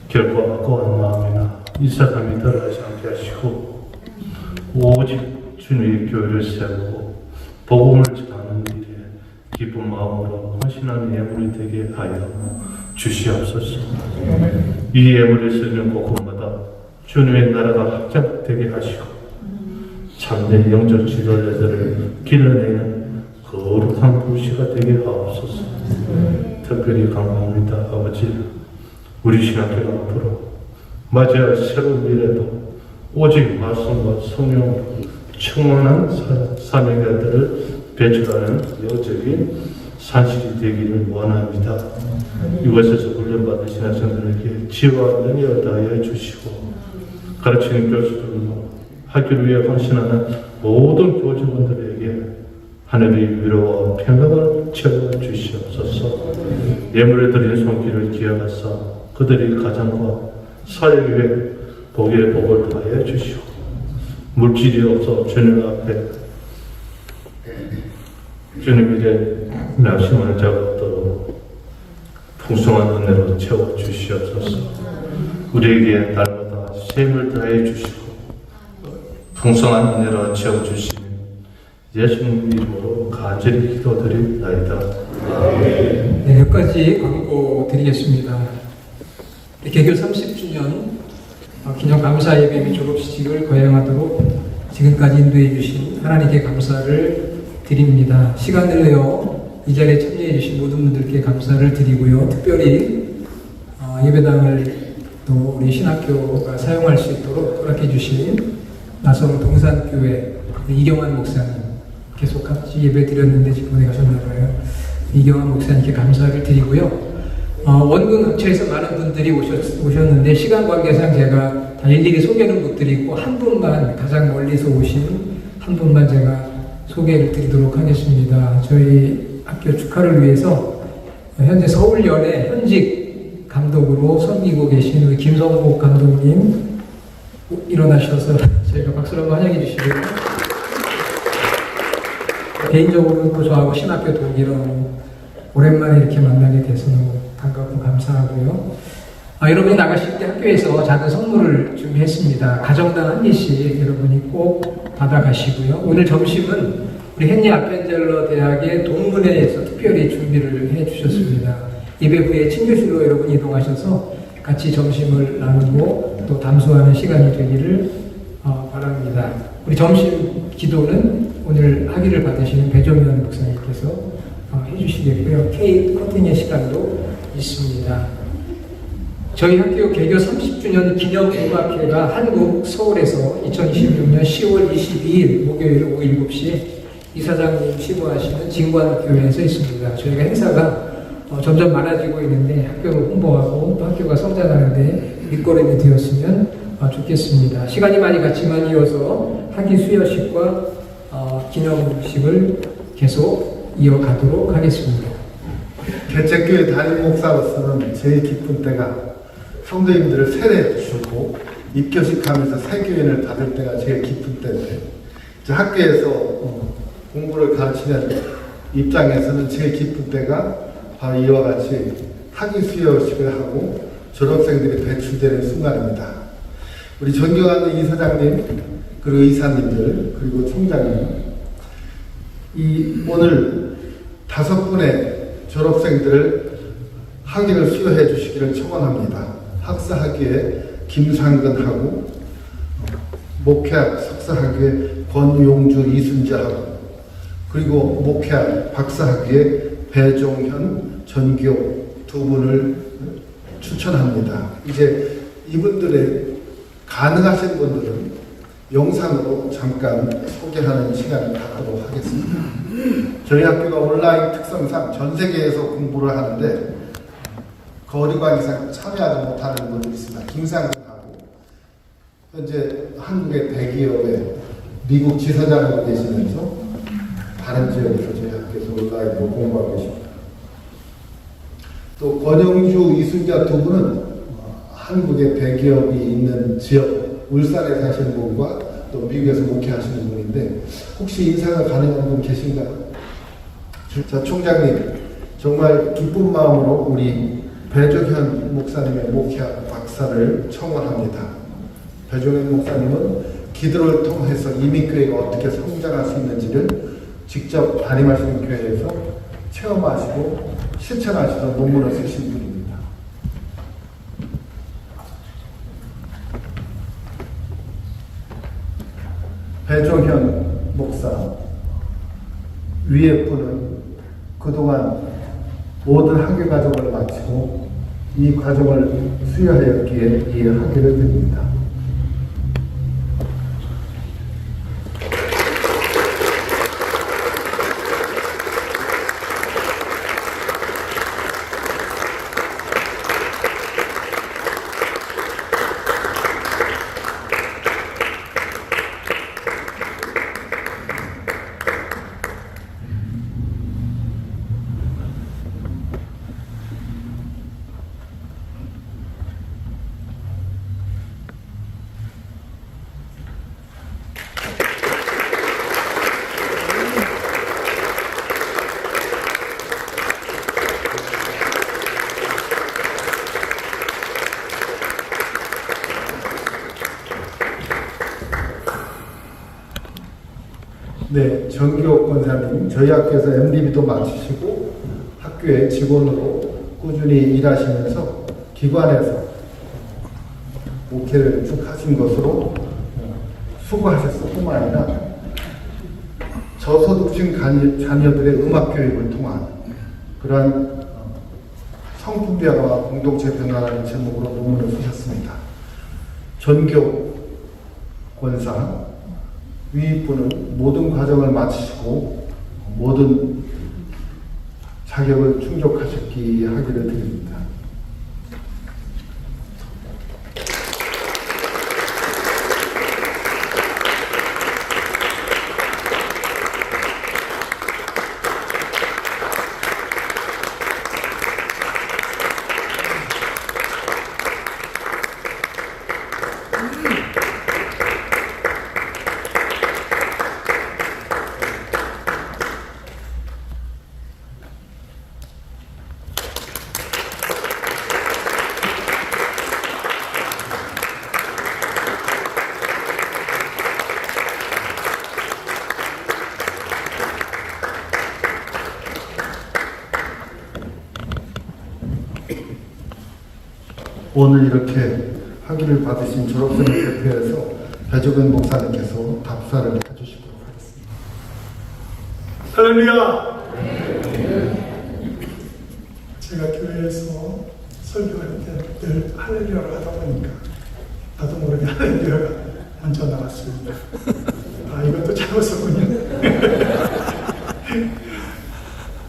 결코 아까운 마음이나 이삭함이 덜하지 않게 하시고 오직 주님의 교회를 세우고 복음을 전하는 일에 기쁜 마음으로 헌신하는 예물이 되게 하여 주시옵소서. 이 예물에 쓰는 곳곳마다 주님의 나라가 확장되게 하시고 참된 영적 지도자들을 길러내는 거룩한 불씨가 되게 하옵소서. 특별히 강구합니다. 아버지, 우리 신학교가 앞으로 맞이할 새로운 미래도 오직 말씀과 성령으로 충만한 사명자들을 배출하는 영적인 산실이 되기를 원합니다. 이곳에서 훈련받으신 학생들에게 지혜와 능력을 다하여 주시고 가르치는 교수들과 학교를 위해 헌신하는 모든 교직원들에게 하늘의 위로와 평강을 채워 주시옵소서. 예물에 드린 손길을 기억하사 그들의 가정과 사회에 복의 복을 다해 주시오. 물질이 없어 주님 앞에 주님에게 낙심하는 자가 없도록 풍성한 은혜로 채워 주시옵소서. 우리에게 날마다 셈을 다해 주시고 풍성한 은혜로 채워 주시니 예수님 이름으로 간절히 기도드립니다. 네, 몇 가지 광고 드리겠습니다. 개교 30주년 기념 감사 예배 및 졸업식을 거행하도록 지금까지 인도해 주신 하나님께 감사를 드립니다. 시간을 내어 이 자리에 참여해 주신 모든 분들께 감사를 드리고요. 특별히 예배당을 또 우리 신학교가 사용할 수 있도록 허락해 주신 나성 동산교회 이경환 목사님, 계속 같이 예배 드렸는데 지금 어디 가셨나봐요. 이경환 목사님께 감사를 드리고요. 원근 근처에서 많은 분들이 오셨는데 시간 관계상 제가 다 일일이 소개는 못 드리고 한 분만, 가장 멀리서 오신 한 분만 제가 소개를 드리도록 하겠습니다. 저희 학교 축하를 위해서 현재 서울연의 현직 감독으로 섬기고 계신 우리 김성복 감독님 일어나셔서 저희가 박수로 한번 환영해 주시고요. 개인적으로 또 저하고 신학교 동기로 오랜만에 이렇게 만나게 돼서 너무 반갑고 감사하고요. 여러분이 나가실 때 학교에서 작은 선물을 준비했습니다. 가정당 한 개씩 여러분이 꼭 받아가시고요. 오늘 점심은 우리 헨리 아펜젤러 대학의 동문회에서 특별히 준비를 해주셨습니다. 예배 후에 친교실로 여러분 이동하셔서 같이 점심을 나누고 또 담소하는 시간이 되기를 바랍니다. 우리 점심 기도는 오늘 학위를 받으시는 배종현 목사님께서 해주시겠고요. 케이크 커팅의 시간도 있습니다. 저희 학교 개교 30주년 기념음악회가 한국 서울에서 2026년 10월 22일 목요일 오후 7시에 이사장님 시부하시는 진관교회에서 있습니다. 저희가 행사가 점점 많아지고 있는데 학교를 홍보하고 또 학교가 성장하는데 밑거름이 되었으면 좋겠습니다. 시간이 많이 갔지만 이어서 학위 수여식과 기념식을 계속 이어가도록 하겠습니다. 개척교회 담임 목사로서는 제일 기쁜 때가 성도님들을 세례해 주시고 입교식하면서 세교인을 받을 때가 제일 기쁜 때인데 학교에서 공부를 가르치는 입장에서는 제일 기쁜 때가 바로 이와 같이 학위 수여식을 하고 졸업생들이 배출되는 순간입니다. 우리 존경하는 이사장님, 그리고 이사님들, 그리고 총장님, 오늘 5분의 졸업생들을 학위를 수여해 주시기를 청원합니다. 학사학위에 김상근하고 목회학 석사학위에 권용주 이순자하고 그리고 목회학 박사학위에 배종현 전기옥 2분을 추천합니다. 이제 이분들의 가능하신 분들은 영상으로 잠깐 소개하는 시간을 갖도록 하겠습니다. 저희 학교가 온라인 특성상 전 세계에서 공부를 하는데 거리관계상 참여하지 못하는 분들이 있습니다. 김상근하고 현재 한국의 대기업의 미국 지사장으로 계시면서 다른 지역에서 저희 학교에서 온라인으로 공부하고 계십니다. 또 권영주, 이순자 2분은 한국의 대기업이 있는 지역, 울산에 사시는 분과 또 미국에서 목회하시는 분인데 혹시 인사가 가능한 분 계신가요? 자, 총장님, 정말 기쁜 마음으로 우리 배종현 목사님의 목회학 박사를 청원합니다. 배종현 목사님은 기도를 통해서 이민교회가 어떻게 성장할 수 있는지를 직접 담임하시는 교회에서 체험하시고 실천하시던 논문을 쓰신 분입니다. 배종현 목사 위에 분은 그동안 모든 학위 과정을 마치고 이 과정을 수여하였기에 이 학위를 드립니다. 네, 정기옥 권사님, 저희 학교에서 MDB도 마치시고 학교의 직원으로 꾸준히 일하시면서 기관에서 목회를 쭉 하신 것으로 수고하셨을 뿐만 아니라 저소득층 자녀들의 음악 교육을 통한 그러한 성품 변화와 공동체 변화라는 제목으로 논문을 쓰셨습니다. 전교 권사 위분은 모든 과정을 마치시고 모든 자격을 충족하셨기에 학위를 드립니다. 오늘 이렇게 학위를 받으신 졸업생을 대표해서 배종현 목사님께서 답사를 해주시도록 하겠습니다. 할렐루야! 제가 교회에서 설교할 때 늘 할렐루야를 하다 보니까 나도 모르게 할렐루야가 먼저 나왔습니다. 아, 이것도 잘못했군요.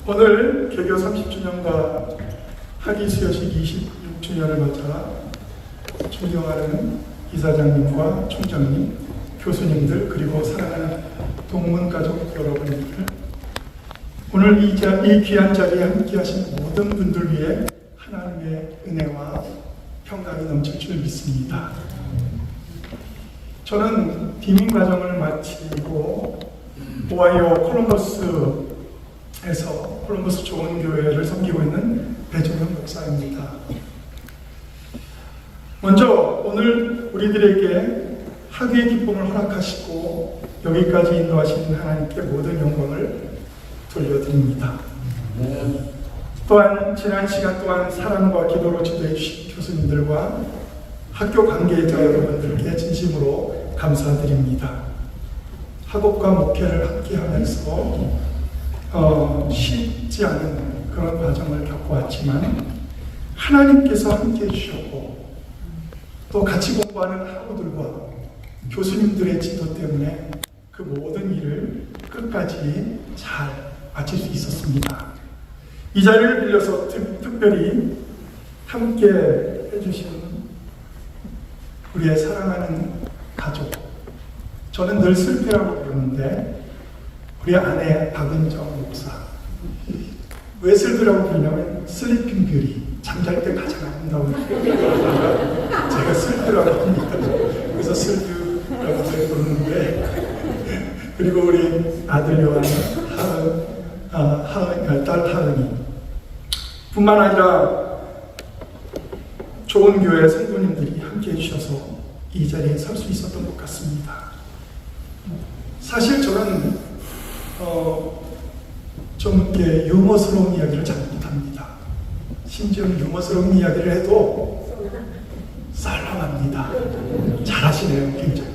오늘 개교 30주년과 학위 수여식 26주년을 맞아 존경하는 이사장님과 총장님, 교수님들, 그리고 사랑하는 동문가족 여러분들, 오늘 이 귀한 자리에 함께 하신 모든 분들 위해 하나님의 은혜와 평강이 넘칠 줄 믿습니다. 저는 비민 과정을 마치고 오하이오 콜럼버스 콜럼버스 좋은 교회를 섬기고 있는 배종현 목사입니다. 먼저 오늘 우리들에게 학위의 기쁨을 허락하시고 여기까지 인도하신 하나님께 모든 영광을 돌려드립니다. 또한 지난 시간 동안 사랑과 기도로 지도해 주신 교수님들과 학교 관계자 여러분들께 진심으로 감사드립니다. 학업과 목회를 함께 하면서 쉽지 않은 그런 과정을 겪어왔지만 하나님께서 함께 해주셨고 또 같이 공부하는 학우들과 교수님들의 지도 때문에 그 모든 일을 끝까지 잘 마칠 수 있었습니다. 이 자리를 빌려서 특별히 함께 해주신 우리의 사랑하는 가족, 저는 늘 슬피라고 부르는데 우리 아내 박은정 목사, 왜 슬피라고 부르냐면 슬리핑 뷰티, 잠잘 때 가장 아름다운 제가 슬피라고 합니다. 그래서 슬피라고 부르는데, 그리고 우리 아들 요한, 딸 하은이 뿐만 아니라 좋은 교회 성도님들이 함께 해주셔서 이 자리에 설 수 있었던 것 같습니다. 사실 저는 좀 이렇게 유머스러운 이야기를 잘 못합니다. 심지어 유머스러운 이야기를 해도 썰렁합니다. 잘하시네요, 굉장히.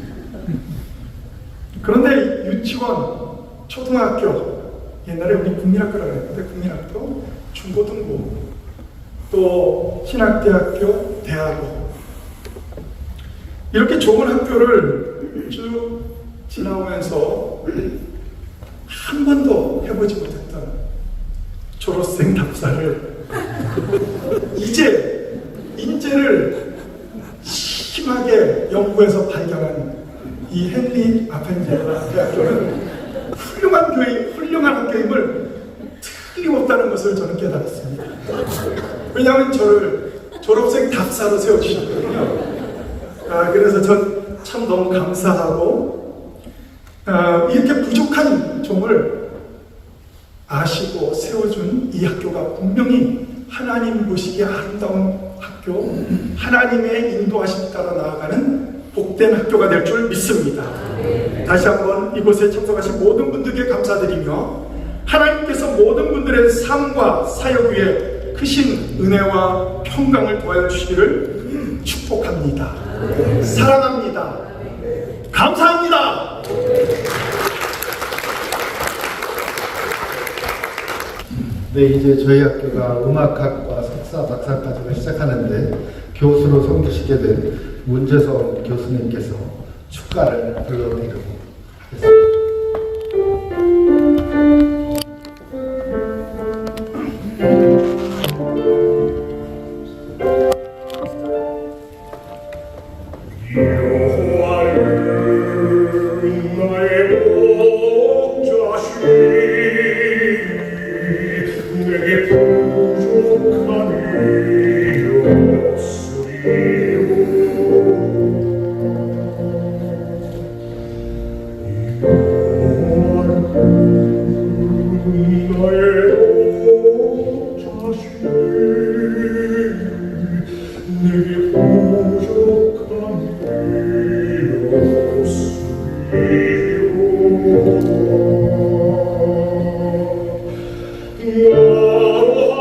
그런데 유치원, 초등학교, 옛날에 우리 국민학교라고 했는데 국민학교, 중고등부, 또 신학대학교, 대학원, 이렇게 좋은 학교를 쭉 지나오면서 한 번도 해보지 못했던 졸업생 답사를 이제 인재를 심하게 연구해서 발견한 이 헨리 아펜젤라 대학교는 훌륭한 학교임을 틀림없다는 것을 저는 깨달았습니다. 왜냐하면 저를 졸업생 답사로 세워주셨거든요. 그래서 전 참 너무 감사하고, 이렇게 부족한 점을 아시고 세워준 이 학교가 분명히 하나님 보시기에 아름다운 학교, 하나님의 인도하심 따라 나아가는 복된 학교가 될 줄 믿습니다. 다시 한번 이곳에 참석하신 모든 분들께 감사드리며 하나님께서 모든 분들의 삶과 사역 위에 크신 은혜와 평강을 도와여 주시기를 축복합니다. 사랑합니다. 감사합니다. 네, 이제 저희 학교가 음악학과 석사, 박사과정을 시작하는데 교수로 섬기시게 된 문재성 교수님께서 축가를 불러드리려고 하겠습니다. Yeah.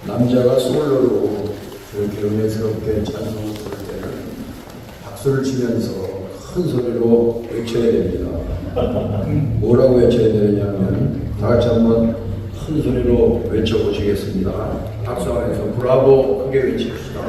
남자가 솔로로 그렇게 은혜스럽게 찬송을 부를 때는 박수를 치면서 큰 소리로 외쳐야 됩니다. 뭐라고 외쳐야 되느냐면 다 같이 한번 큰 소리로 외쳐보시겠습니다. 박수 안에서 브라보 크게 외칩시다.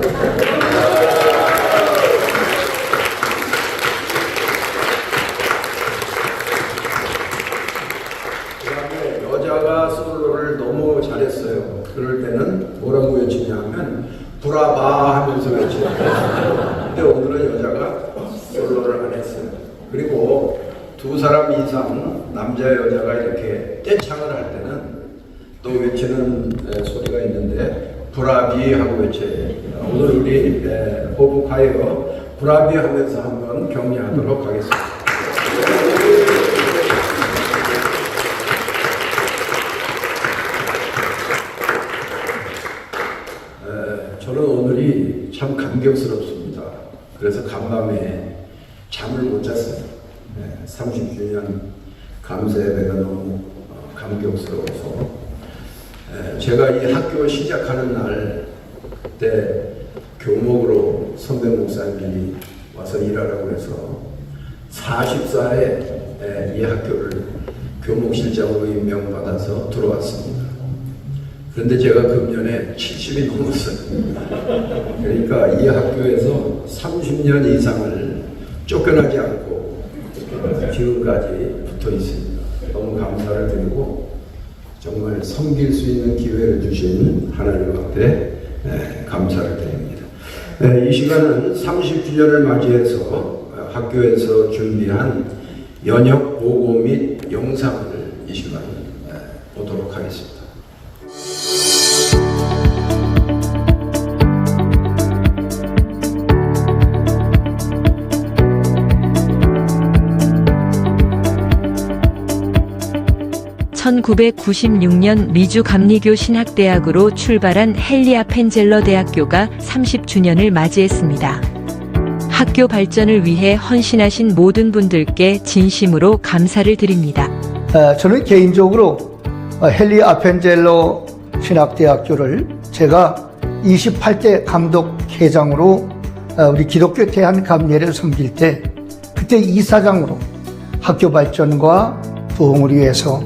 그다음에 여자가 솔로를 너무 잘했어요. 그럴 때는 뭐라고 외치냐면 브라바 하면서 외쳐요. 근데 오늘은 여자가 솔로를 안 했어요. 그리고 두 사람 이상 남자 여자가 이렇게 떼창을 할 때는 또 외치는 소리가 있는데 브라비 하고 외쳐야 됩니다. 오늘 우리 호북하여 브라비 하면서 한번 격려하도록 하겠습니다. 저는 오늘이 참 감격스럽습니다. 그래서 간밤에 잠을 못 잤어요. 30주년 감사 예배가 너무 감격스러워서 제가 이 학교 시작하는 날 그때 교목으로 선배 목사님이 와서 일하라고 해서 40살에 이 학교를 교목실장으로 임명받아서 들어왔습니다. 그런데 제가 금년에 70이 넘었어요. 그러니까 이 학교에서 30년 이상을 쫓겨나지 않고 지금까지 붙어 있습니다. 너무 감사를 드리고 정말 섬길 수 있는 기회를 주신 하나님 앞에 감사를 드립니다. 이 시간은 30주년을 맞이해서 학교에서 준비한 연역 보고 및 영상을 이 시간 보도록 하겠습니다. (1996년) 미주 감리교 신학대학으로 출발한 헨리 아펜젤러 대학교가 30주년을 맞이했습니다. 학교 발전을 위해 헌신하신 모든 분들께 진심으로 감사를 드립니다. 저는 개인적으로 헨리 아펜젤러 신학대학교를 제가 28대 감독회장으로 우리 기독교 대한감례를 섬길 때 그때 이사장으로 학교 발전과 부흥을 위해서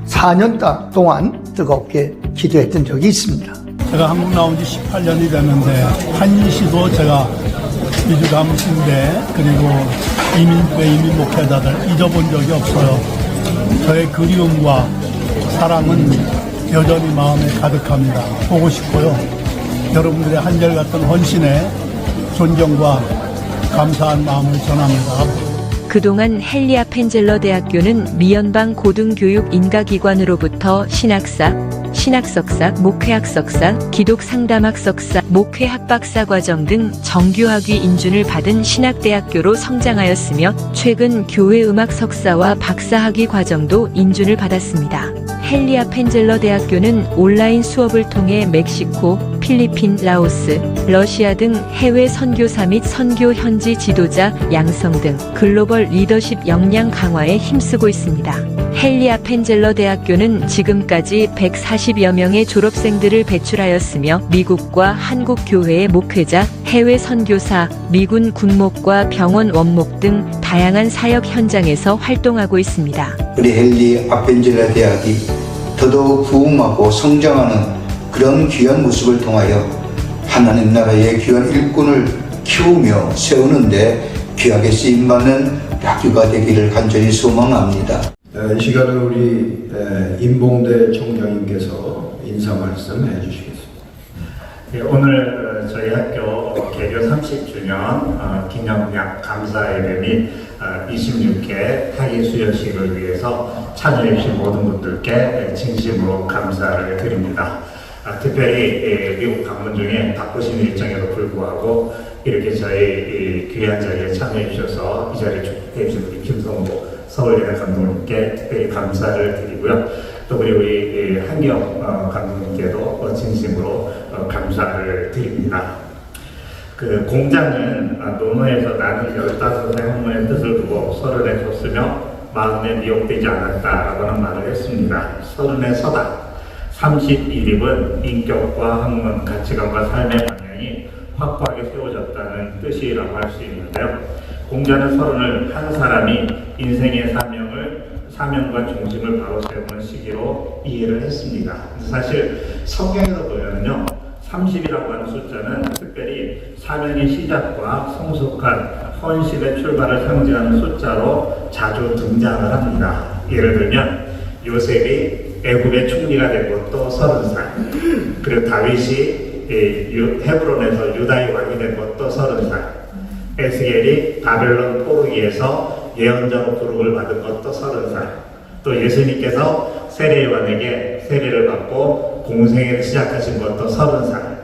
4년 동안 뜨겁게 기도했던 적이 있습니다. 제가 한국 나온 지 18년이 됐는데 한시도 제가 미주감신대 그리고 이민 목회자들 잊어본 적이 없어요. 저의 그리움과 사랑은 여전히 마음에 가득합니다. 보고 싶고요. 여러분들의 한결같은 헌신에 존경과 감사한 마음을 전합니다. 그동안 헨리 아펜젤러 대학교는 미연방 고등교육 인가기관으로부터 신학사, 신학석사, 목회학석사, 기독상담학석사, 목회학박사과정 등 정규학위 인준을 받은 신학대학교로 성장하였으며 최근 교회음악 석사와 박사학위 과정도 인준을 받았습니다. 헨리 아펜젤러 대학교는 온라인 수업을 통해 멕시코, 필리핀, 라오스, 러시아 등 해외 선교사 및 선교 현지 지도자 양성 등 글로벌 리더십 역량 강화에 힘쓰고 있습니다. 헨리 아펜젤러 대학교는 지금까지 140여 명의 졸업생들을 배출하였으며 미국과 한국 교회의 목회자, 해외 선교사, 미군 군목과 병원 원목 등 다양한 사역 현장에서 활동하고 있습니다. 우리 헨리 아펜젤러 대학이 더더욱 부흥하고 성장하는 그런 귀한 모습을 통하여 하나님 나라의 귀한 일꾼을 키우며 세우는데 귀하게 쓰임받는 학교가 되기를 간절히 소망합니다. 이 시간은 우리 임봉대 총장님께서 인사 말씀 해주시겠습니다. 네, 오늘 저희 학교 개교 30주년 기념약 감사예배 및 26회 학예 수여식을 위해서 참여해주신 모든 분들께 진심으로 감사를 드립니다. 특별히 미국 방문 중에 바쁘신 일정에도 불구하고 이렇게 저희 귀한 자리에 참여해 주셔서 이 자리에 축복해 주신 우리 김성보 서울예대 감독님께 특별히 감사를 드리고요. 또 우리 한경 감독님께도 진심으로 감사를 드립니다. 그 공자는 논어에서 나는 15의 학문의 뜻을 두고 서른에 섰으며 마흔에 미혹되지 않았다라고 하는 말을 했습니다. 서른에 서다. 31입은 인격과 학문, 가치관과 삶의 방향이 확고하게 세워졌다는 뜻이라고 할 수 있는데요. 공자는 서른을 한 사람이 인생의 사명과 중심을 바로 세우는 시기로 이해를 했습니다. 사실 성경에서 보면요, 30이라고 하는 숫자는 특별히 사명의 시작과 성숙한 헌신의 출발을 상징하는 숫자로 자주 등장을 합니다. 예를 들면 요셉이 애굽의 총리가 된 것도 30살, 그리고 다윗이 헤브론에서 유다의 왕이 된 것도 30살, 에스겔이 바벨론 포로기에서 예언자로 부름을 받은 것도 30살, 또 예수님께서 세례요한에게 세례를 받고 공생애를 시작하신 것도 30살.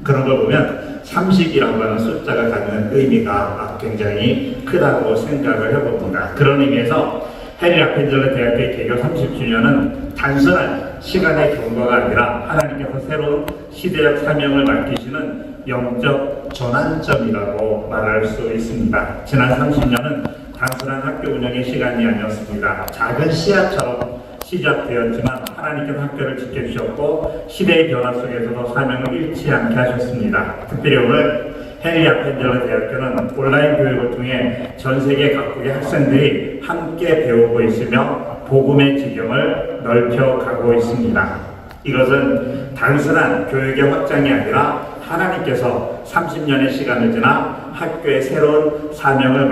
그런 걸 보면 30이라고 하는 숫자가 갖는 의미가 굉장히 크다고 생각을 해봅니다. 그런 의미에서 헨리 아펜젤러 대학교의 개교 30주년은 단순한 시간의 경과가 아니라 하나님께서 새로운 시대적 사명을 맡기시는 영적 전환점이라고 말할 수 있습니다. 지난 30년은 단순한 학교 운영의 시간이 아니었습니다. 작은 씨앗처럼 시작되었지만 하나님께서 학교를 지켜주셨고 시대의 변화 속에서도 사명을 잃지 않게 하셨습니다. 특별히 오늘 헨리 아펜젤러 대학교는 온라인 교육을 통해 전 세계 각국의 학생들이 함께 배우고 있으며 복음의 지경을 넓혀가고 있습니다. 이것은 단순한 교육의 확장이 아니라 하나님께서 30년의 시간을 지나 학교에 새로운 사명을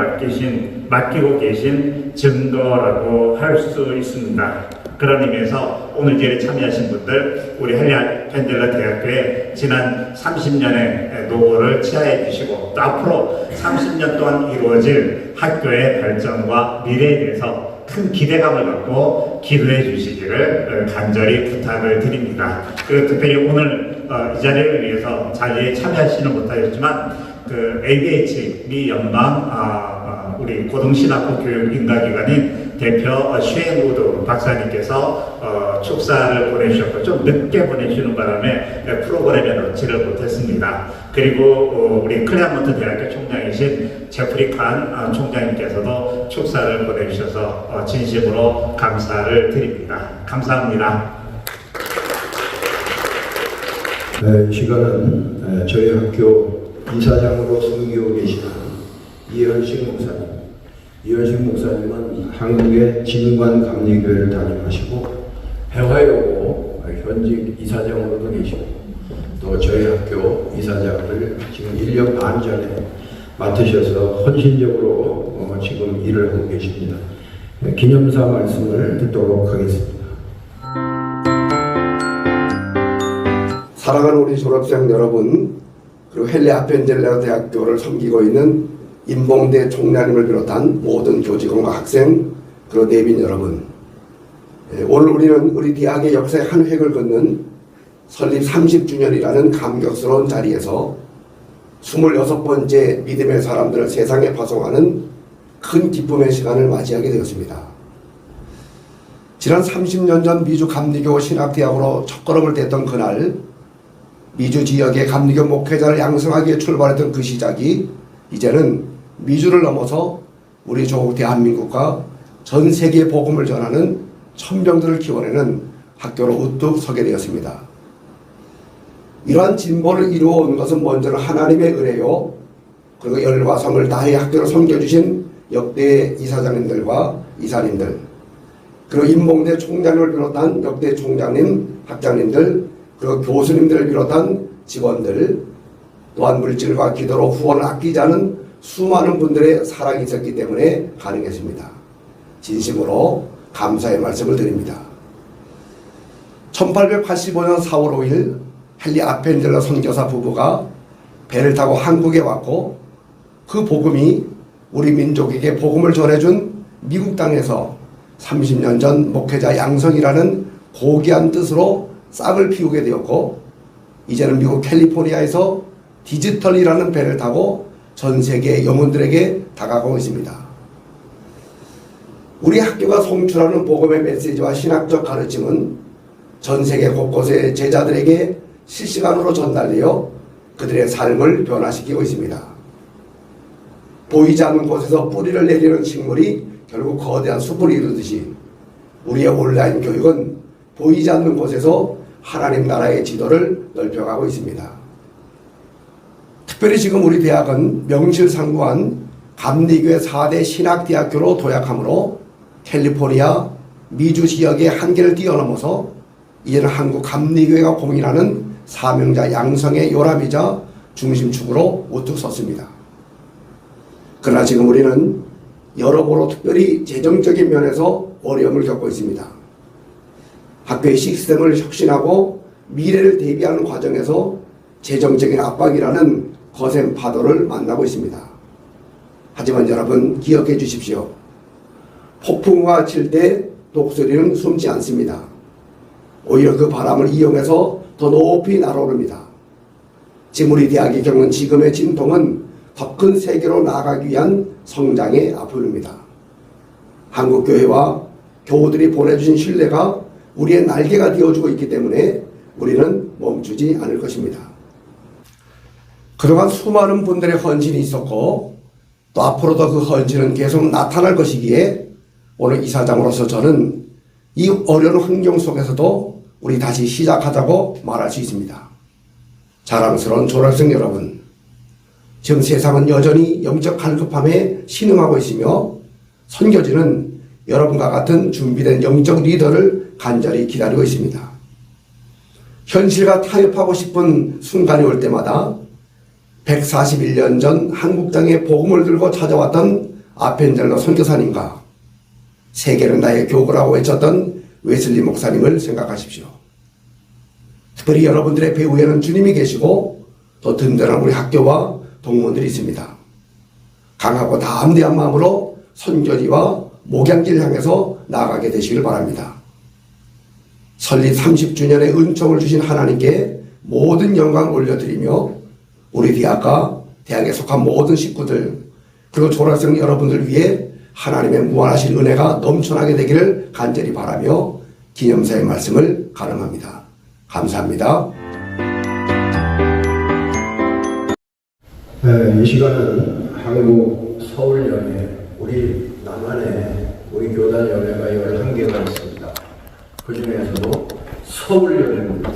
맡기고 계신 증거라고 할 수 있습니다. 그런 의미에서 오늘 기회에 참여하신 분들, 우리 헨리 아펜젤러 대학교의 지난 30년의 노고를 치하해 주시고 또 앞으로 30년 동안 이루어질 학교의 발전과 미래에 대해서 큰 기대감을 갖고 기도해 주시기를 간절히 부탁을 드립니다. 그리고 특별히 오늘 이 자리를 위해서 자리에 참여하시는 못하셨지만 그 ABH 미 연방 우리 고등신학교 교육인가기관인 대표 쉐인 우드 박사님께서 축사를 보내주셨고 좀 늦게 보내주는 바람에 프로그램에 넣지를 못했습니다. 그리고 우리 클레어몬트 대학교 총장이신 제프리 칸 총장님께서도 축사를 보내주셔서 진심으로 감사를 드립니다. 감사합니다. 이 시간은 저희 학교 이사장으로 섬기고 계시는 이현식 목사님. 이현식 목사님은 한국의 진관감리교회를 담임하시고 해화에 오고 현직 이사장으로도 계시고 또 저희 학교 이사장을 지금 1년 반 전에 맡으셔서 헌신적으로 지금 일을 하고 계십니다. 기념사 말씀을 듣도록 하겠습니다. 사랑하는 우리 졸업생 여러분, 그리고 헨리 아펜젤러 대학교를 섬기고 있는 임봉대 총장님을 비롯한 모든 교직원과 학생, 그리고 내빈 여러분, 오늘 우리는 우리 대학의 역사의 한 획을 긋는 설립 30주년이라는 감격스러운 자리에서 26번째 믿음의 사람들을 세상에 파송하는 큰 기쁨의 시간을 맞이하게 되었습니다. 지난 30년 전 미주 감리교 신학대학으로 첫걸음을 뗐던 그날, 미주 지역의 감리교 목회자를 양성하기 위해 출발했던 그 시작이 이제는 미주를 넘어서 우리 조국 대한민국과 전 세계에 복음을 전하는 천병들을 키워내는 학교로 우뚝 서게 되었습니다. 이러한 진보를 이루어온 것은 먼저는 하나님의 은혜요, 그리고 열과 성을 다해 학교를 섬겨주신 역대 이사장님들과 이사님들, 그리고 임봉대 총장님을 비롯한 역대 총장님, 학장님들, 그리고 교수님들을 비롯한 직원들, 또한 물질과 기도로 후원을 아끼지 않은 수많은 분들의 사랑이 있었기 때문에 가능했습니다. 진심으로 감사의 말씀을 드립니다. 1885년 4월 5일 헨리 아펜젤러 선교사 부부가 배를 타고 한국에 왔고 그 복음이 우리 민족에게 복음을 전해준 미국 땅에서 30년 전 목회자 양성이라는 고귀한 뜻으로 싹을 피우게 되었고 이제는 미국 캘리포니아에서 디지털이라는 배를 타고 전 세계 영혼들에게 다가가고 있습니다. 우리 학교가 송출하는 복음의 메시지와 신학적 가르침은 전 세계 곳곳의 제자들에게 실시간으로 전달되어 그들의 삶을 변화시키고 있습니다. 보이지 않는 곳에서 뿌리를 내리는 식물이 결국 거대한 숲을 이루듯이 우리의 온라인 교육은 보이지 않는 곳에서 하나님 나라의 지도를 넓혀가고 있습니다. 특별히 지금 우리 대학은 명실상부한 감리교회 4대 신학대학교로 도약하므로 캘리포니아, 미주 지역의 한계를 뛰어넘어서 이제는 한국 감리교회가 고민하는 사명자 양성의 요람이자 중심축으로 우뚝 섰습니다. 그러나 지금 우리는 여러모로 특별히 재정적인 면에서 어려움을 겪고 있습니다. 학교의 시스템을 혁신하고 미래를 대비하는 과정에서 재정적인 압박이라는 거센 파도를 만나고 있습니다. 하지만 여러분 기억해 주십시오. 폭풍우가 칠 때 독수리는 숨지 않습니다. 오히려 그 바람을 이용해서 더 높이 날아오릅니다. 지금 우리 대학이 겪는 지금의 진통은 더 큰 세계로 나아가기 위한 성장의 앞으로입니다. 한국교회와 교우들이 보내주신 신뢰가 우리의 날개가 되어주고 있기 때문에 우리는 멈추지 않을 것입니다. 그동안 수많은 분들의 헌신이 있었고 또 앞으로도 그 헌신은 계속 나타날 것이기에 오늘 이사장으로서 저는 이 어려운 환경 속에서도 우리 다시 시작하자고 말할 수 있습니다. 자랑스러운 졸업생 여러분, 지금 세상은 여전히 영적 갈급함에 신음하고 있으며 선교지는 여러분과 같은 준비된 영적 리더를 간절히 기다리고 있습니다. 현실과 타협하고 싶은 순간이 올 때마다 141년 전 한국 땅에 복음을 들고 찾아왔던 아펜젤러 선교사님과 세계는 나의 교구라고 외쳤던 웨슬리 목사님을 생각하십시오. 특별히 여러분들의 배후에는 주님이 계시고 또 든든한 우리 학교와 동문들이 있습니다. 강하고 담대한 마음으로 선교지와 목양지를 향해서 나아가게 되시길 바랍니다. 설립 30주년의 은총을 주신 하나님께 모든 영광을 올려드리며 우리 대학과 대학에 속한 모든 식구들 그리고 졸업생 여러분들 위해 하나님의 무한하신 은혜가 넘쳐나게 되기를 간절히 바라며 기념사의 말씀을 가름합니다. 감사합니다. 이 시간은 한국 서울연회, 우리 남한에 우리 교단연회가 11개가 있습니다. 그 중에서도 서울연회입니다.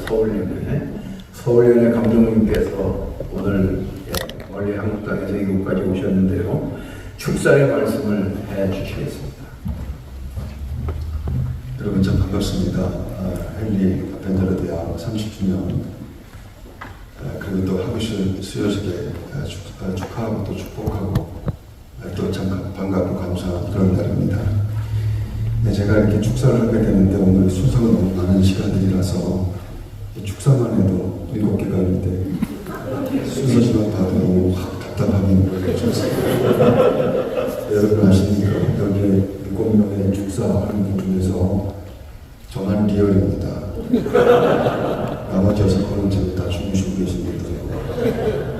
서울연회 감독님께서 오늘 멀리 한국 땅에서 이곳까지 오셨는데요. 축사의 말씀을 해주시겠습니다. 여러분 참 반갑습니다. 헨리 아펜젤러 대학 30주년 그리고 또 학교 수여식에 축하하고 또 축복하고 또 참 반갑고 감사한 그런 날입니다. 네, 제가 이렇게 축사를 하게 되는데 오늘 순서가 너무 많은 시간들이라서 축사만 해도 7개가 있는데 순서지만 봐도 너무 답답함이 모여졌습니다. 여러분 아십니까? 여기 7명의 축사하는 분 중에서 저만 리얼입니다. 나머지 6분은 지금 다 주무시고 계신 분들이고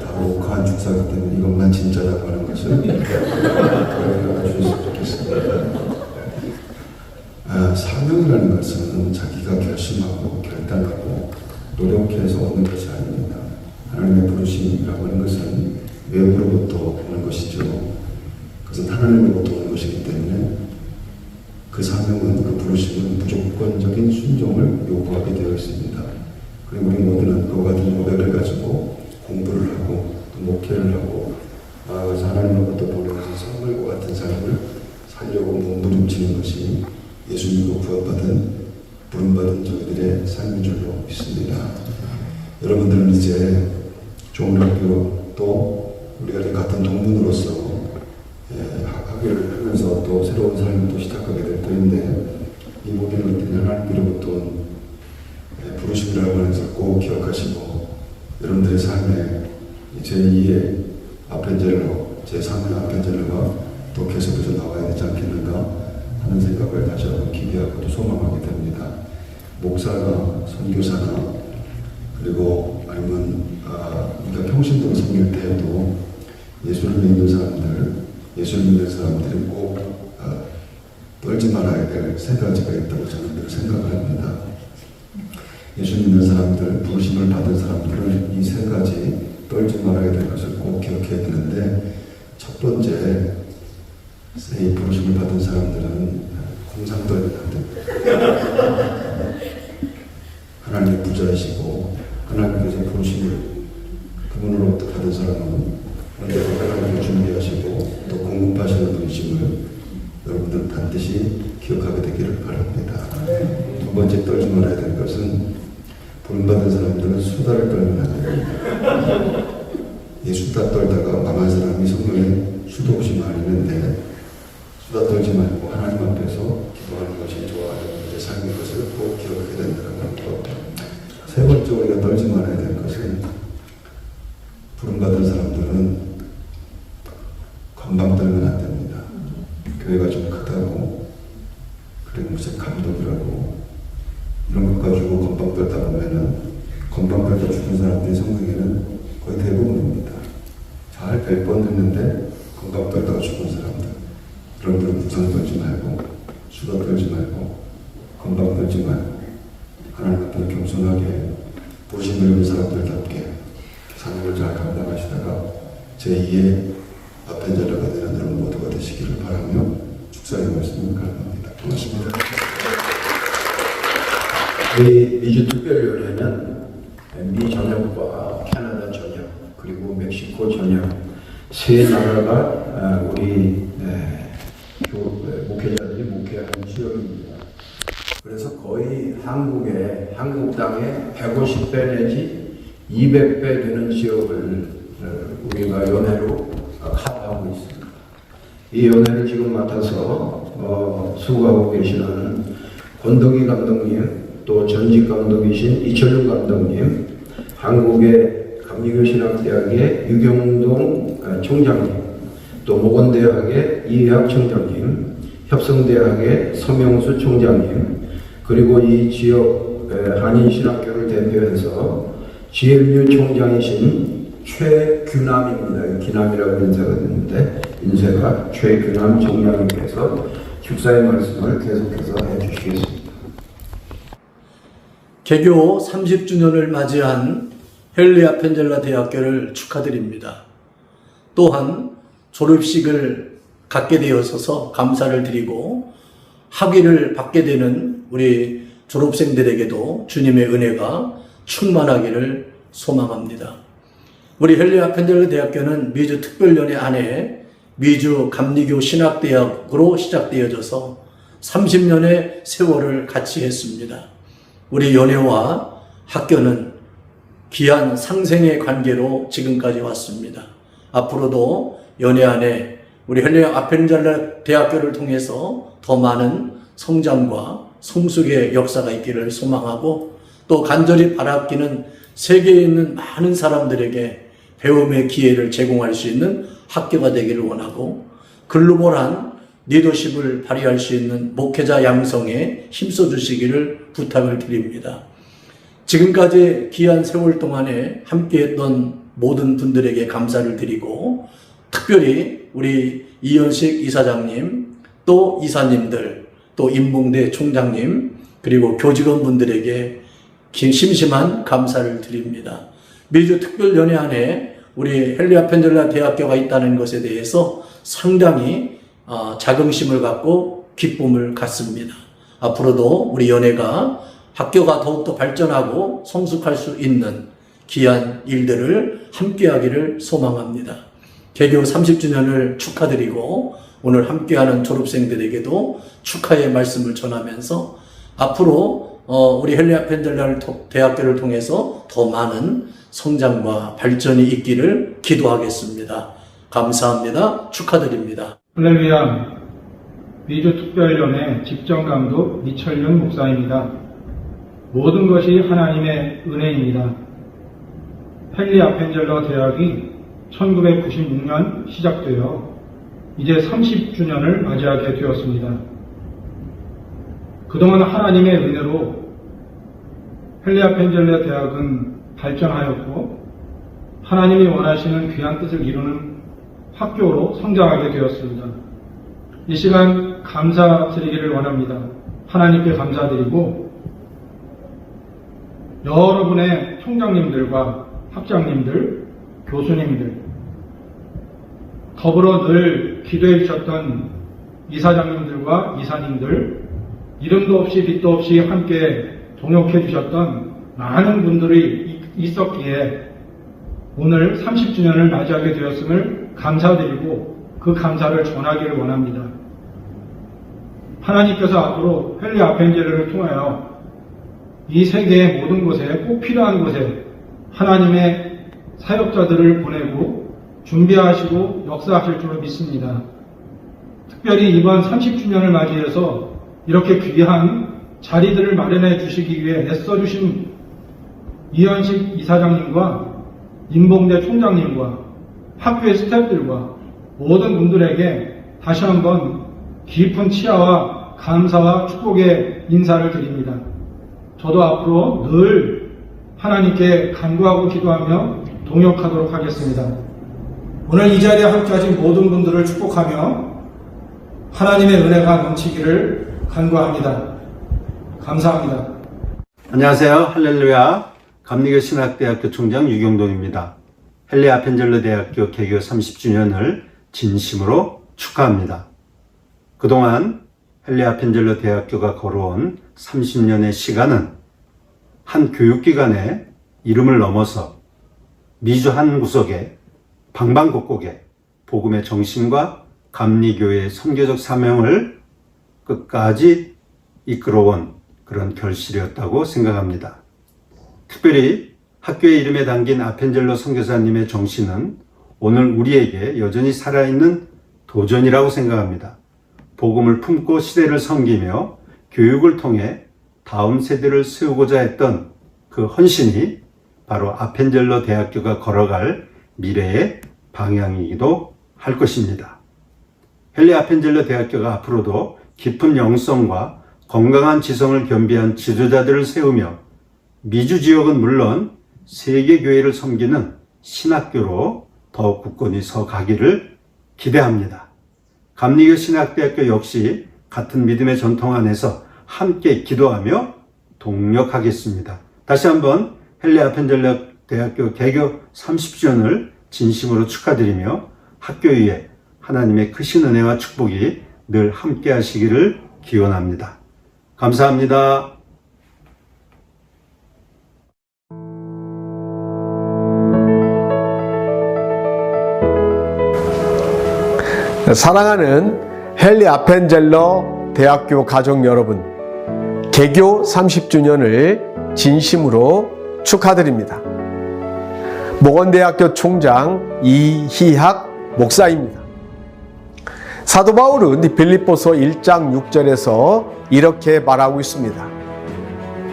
다 오카한 축사이기 때문에 이것만 진짜라고 하는 것을 여러분 알아주셨으면 좋겠습니다. 사명이라는 것은 자기가 결심하고 결단하고 노력해서 오는 것이 아닙니다. 하나님의 부르심이라고 하는 것은 외부로부터 오는 것이죠. 그것은 하나님으로부터 오는 것이기 때문에 그 사명은, 그 부르심은 무조건적인 순종을 요구하게 되어 있습니다. 그리고 우리 모두는 그와 같은 고백을 가지고 공부를 하고 또 목회를 하고 나아가서 하나님으로부터 보내주신 선물과 같은 삶을 살려고 몸부림치는 것이 예수 믿고 구원받은 부름받은 저희들의 삶인 줄로 믿습니다. 여러분들은 이제 좋은 학교 또 우리가 같은 동문으로서 학교를 하면서 또 새로운 삶을 또 시작하게 될 터인데 이 모든 것들이 하나님께로부터 온 부르심이라고 하는 것을 꼭 기억하시고 여러분들의 삶에 제2의 아펜젤러, 제3의 아펜젤러가 또 계속해서 나와야 되지 않겠는가 하는 생각을 다시 한번 기대하고 또 소망하게 됩니다. 목사나 선교사나 그리고 아니면 우리가 평신도를 섬길 때에도 예수를 믿는 사람들이 꼭 떨지 말아야 될 3가지가 있다고 저는 늘 생각을 합니다. 예수 믿는 사람들, 부르심을 받은 사람들은 이 3가지 떨지 말아야 될 것을 꼭 기억해야 되는데 첫 번째, 이 부르심을 받은 사람들은 공상 떨면 안 됩니다. 하나님의 부자의 하나님의 부르심을 그분으로부터 받은 사람은 언제나 하나님을 준비하시고 또 공급하시는 분이심을 여러분들 반드시 기억하게 되기를 바랍니다. 두 번째 떨지 말아야 될 것은 부름받은 사람들은 수다를 떨면 안 됩니다. 이 수다 떨다가 망한 사람이 성경에 수도 없이 많이 있는데 수다 떨지 말고 하나님 앞에서 기도하는 것이 좋아하는 내 삶의 것을 꼭 기억하게 된다는 것. 세 번째 우리가 떨지 말아야 될 것은 부름받은 사람들은 건방 떨면 안 됩니다. 교회가 좀 크다고 그리고 무슨 감독이라고 이런 것 가지고 건방 떨다 보면은 건방 떨다 죽은 사람들이 성경에는 거의 대부분입니다. 잘 100번 했는데 건방 떨다가 죽은 사람들. 여러분들은 부상 떨지 말고 수다 떨지 말고 건방 떨지 말고 하나님 앞에 겸손하게 부르심 들은 사람들답게 사명을 잘 감당하시다가 제2의 아펜젤러가 되는 여러분 모두가 되시기를 바라며 축사의 말씀을 감사합니다. 고맙습니다. 저희 미주특별위원회는 미 전역과 캐나다 전역 그리고 멕시코 전역 세 나라가 우리 목회자들이 목회하는 지역입니다. 그래서 거의 한국 땅에 150배 내지 200배 되는 지역을 우리가 연회로 커버하고 있습니다. 이 연회를 지금 맡아서 수고하고 계시는 권덕희 감독님, 또 전직 감독이신 이철용 감독님, 한국의 감리교신학대학의 유경동 총장님, 또 모건대학의 이해학 총장님, 협성대학의 서명수 총장님, 그리고 이 지역 한인신학교를 대표해서 GMU 총장이신 최규남입니다. 기남이라고 인사가 됐는데 인쇄가 최규남 총장님께서 축사의 말씀을 계속해서 해주시겠습니다. 개교 30주년을 맞이한 헨리 아펜젤러 대학교를 축하드립니다. 또한 졸업식을 갖게 되어서 감사를 드리고 학위를 받게 되는 우리 졸업생들에게도 주님의 은혜가 충만하기를 소망합니다. 우리 헨리 아펜젤러 대학교는 미주 특별연회 안에 미주 감리교 신학대학으로 시작되어져서 30년의 세월을 같이 했습니다. 우리 연회와 학교는 귀한 상생의 관계로 지금까지 왔습니다. 앞으로도 연회 안에 우리 헨리 아펜젤러 대학교를 통해서 더 많은 성장과 성숙의 역사가 있기를 소망하고 또 간절히 바라기는 세계에 있는 많은 사람들에게 배움의 기회를 제공할 수 있는 학교가 되기를 원하고 글로벌한 리더십을 발휘할 수 있는 목회자 양성에 힘써 주시기를 부탁을 드립니다. 지금까지 귀한 세월 동안에 함께했던 모든 분들에게 감사를 드리고 특별히 우리 이현식 이사장님, 또 이사님들, 또 임봉대 총장님, 그리고 교직원분들에게 심심한 감사를 드립니다. 미주 특별연회 안에 우리 헨리 아펜젤러 대학교가 있다는 것에 대해서 상당히 자긍심을 갖고 기쁨을 갖습니다. 앞으로도 우리 연회가 학교가 더욱더 발전하고 성숙할 수 있는 귀한 일들을 함께하기를 소망합니다. 개교 30주년을 축하드리고 오늘 함께하는 졸업생들에게도 축하의 말씀을 전하면서 앞으로 우리 헨리 아펜젤러 대학교를 통해서 더 많은 성장과 발전이 있기를 기도하겠습니다. 감사합니다. 축하드립니다. 할렐루야. 미주특별연회 집정감독 이철용 목사입니다. 모든 것이 하나님의 은혜입니다. 헨리 아펜젤러 대학이 1996년 시작되어 이제 30주년을 맞이하게 되었습니다. 그동안 하나님의 은혜로 헨리 아펜젤러 대학은 발전하였고 하나님이 원하시는 귀한 뜻을 이루는 학교로 성장하게 되었습니다. 이 시간 감사드리기를 원합니다. 하나님께 감사드리고 여러분의 총장님들과 학장님들, 교수님들, 더불어 늘 기도해 주셨던 이사장님들과 이사님들, 이름도 없이 빛도 없이 함께 동역해 주셨던 많은 분들이 있었기에 오늘 30주년을 맞이하게 되었음을 감사드리고 그 감사를 전하기를 원합니다. 하나님께서 앞으로 헨리 아펜젤러를 통하여 이 세계의 모든 곳에 꼭 필요한 곳에 하나님의 사역자들을 보내고 준비하시고 역사하실 줄로 믿습니다. 특별히 이번 30주년을 맞이해서 이렇게 귀한 자리들을 마련해 주시기 위해 애써주신 이현식 이사장님과 임봉대 총장님과 학교의 스태프들과 모든 분들에게 다시 한번 깊은 치아와 감사와 축복의 인사를 드립니다. 저도 앞으로 늘 하나님께 간구하고 기도하며 동역하도록 하겠습니다. 오늘 이 자리에 함께하신 모든 분들을 축복하며 하나님의 은혜가 넘치기를 간구합니다. 감사합니다. 안녕하세요. 할렐루야. 감리교 신학대학교 총장 유경동입니다. 헨리 아펜젤러 대학교 개교 30주년을 진심으로 축하합니다. 그동안 헨리 아펜젤러 대학교가 걸어온 30년의 시간은 한 교육기관의 이름을 넘어서 미주 한 구석에 방방곡곡에 복음의 정신과 감리교의 선교적 사명을 끝까지 이끌어온 그런 결실이었다고 생각합니다. 특별히 학교의 이름에 담긴 아펜젤러 선교사님의 정신은 오늘 우리에게 여전히 살아있는 도전이라고 생각합니다. 복음을 품고 시대를 섬기며 교육을 통해 다음 세대를 세우고자 했던 그 헌신이 바로 아펜젤러 대학교가 걸어갈 미래의 방향이기도 할 것입니다. 헨리 아펜젤러 대학교가 앞으로도 깊은 영성과 건강한 지성을 겸비한 지도자들을 세우며 미주 지역은 물론 세계 교회를 섬기는 신학교로 더욱 굳건히 서 가기를 기대합니다. 감리교 신학대학교 역시 같은 믿음의 전통 안에서 함께 기도하며 동력하겠습니다. 다시 한번 헨리 아펜젤러 대학교 개교 30주년을 진심으로 축하드리며 학교 위에 하나님의 크신 은혜와 축복이 늘 함께 하시기를 기원합니다. 감사합니다. 사랑하는 헨리 아펜젤러 대학교 가족 여러분, 개교 30주년을 진심으로 축하드립니다. 목원대학교 총장 이희학 목사입니다. 사도 바울은 빌립보서 1장 6절에서 이렇게 말하고 있습니다.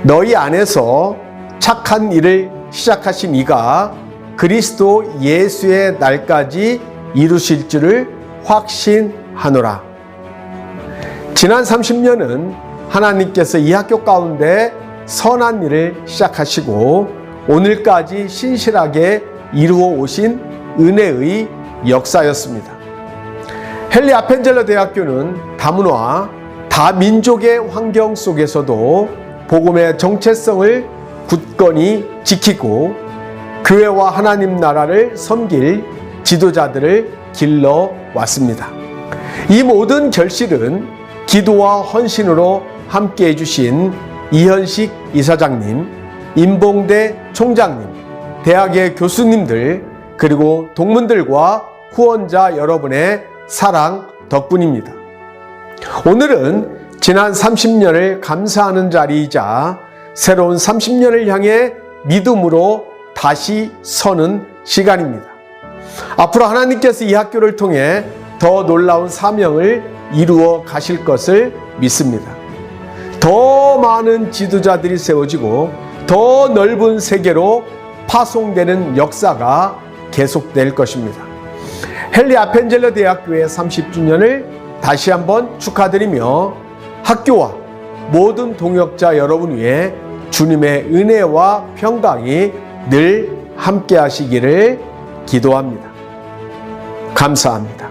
너희 안에서 착한 일을 시작하신 이가 그리스도 예수의 날까지 이루실 줄을 확신하노라. 지난 30년은 하나님께서 이 학교 가운데 선한 일을 시작하시고 오늘까지 신실하게 이루어 오신 은혜의 역사였습니다. 헨리 아펜젤러 대학교는 다문화, 다민족의 환경 속에서도 복음의 정체성을 굳건히 지키고 교회와 하나님 나라를 섬길 지도자들을 길러 왔습니다. 이 모든 결실은 기도와 헌신으로 함께 해주신 이현식 이사장님, 임봉대 총장님, 대학의 교수님들, 그리고 동문들과 후원자 여러분의 사랑 덕분입니다. 오늘은 지난 30년을 감사하는 자리이자 새로운 30년을 향해 믿음으로 다시 서는 시간입니다. 앞으로 하나님께서 이 학교를 통해 더 놀라운 사명을 이루어 가실 것을 믿습니다. 더 많은 지도자들이 세워지고 더 넓은 세계로 파송되는 역사가 계속될 것입니다. 헨리 아펜젤러 대학교의 30주년을 다시 한번 축하드리며 학교와 모든 동역자 여러분 위해 주님의 은혜와 평강이 늘 함께 하시기를 기도합니다. 감사합니다.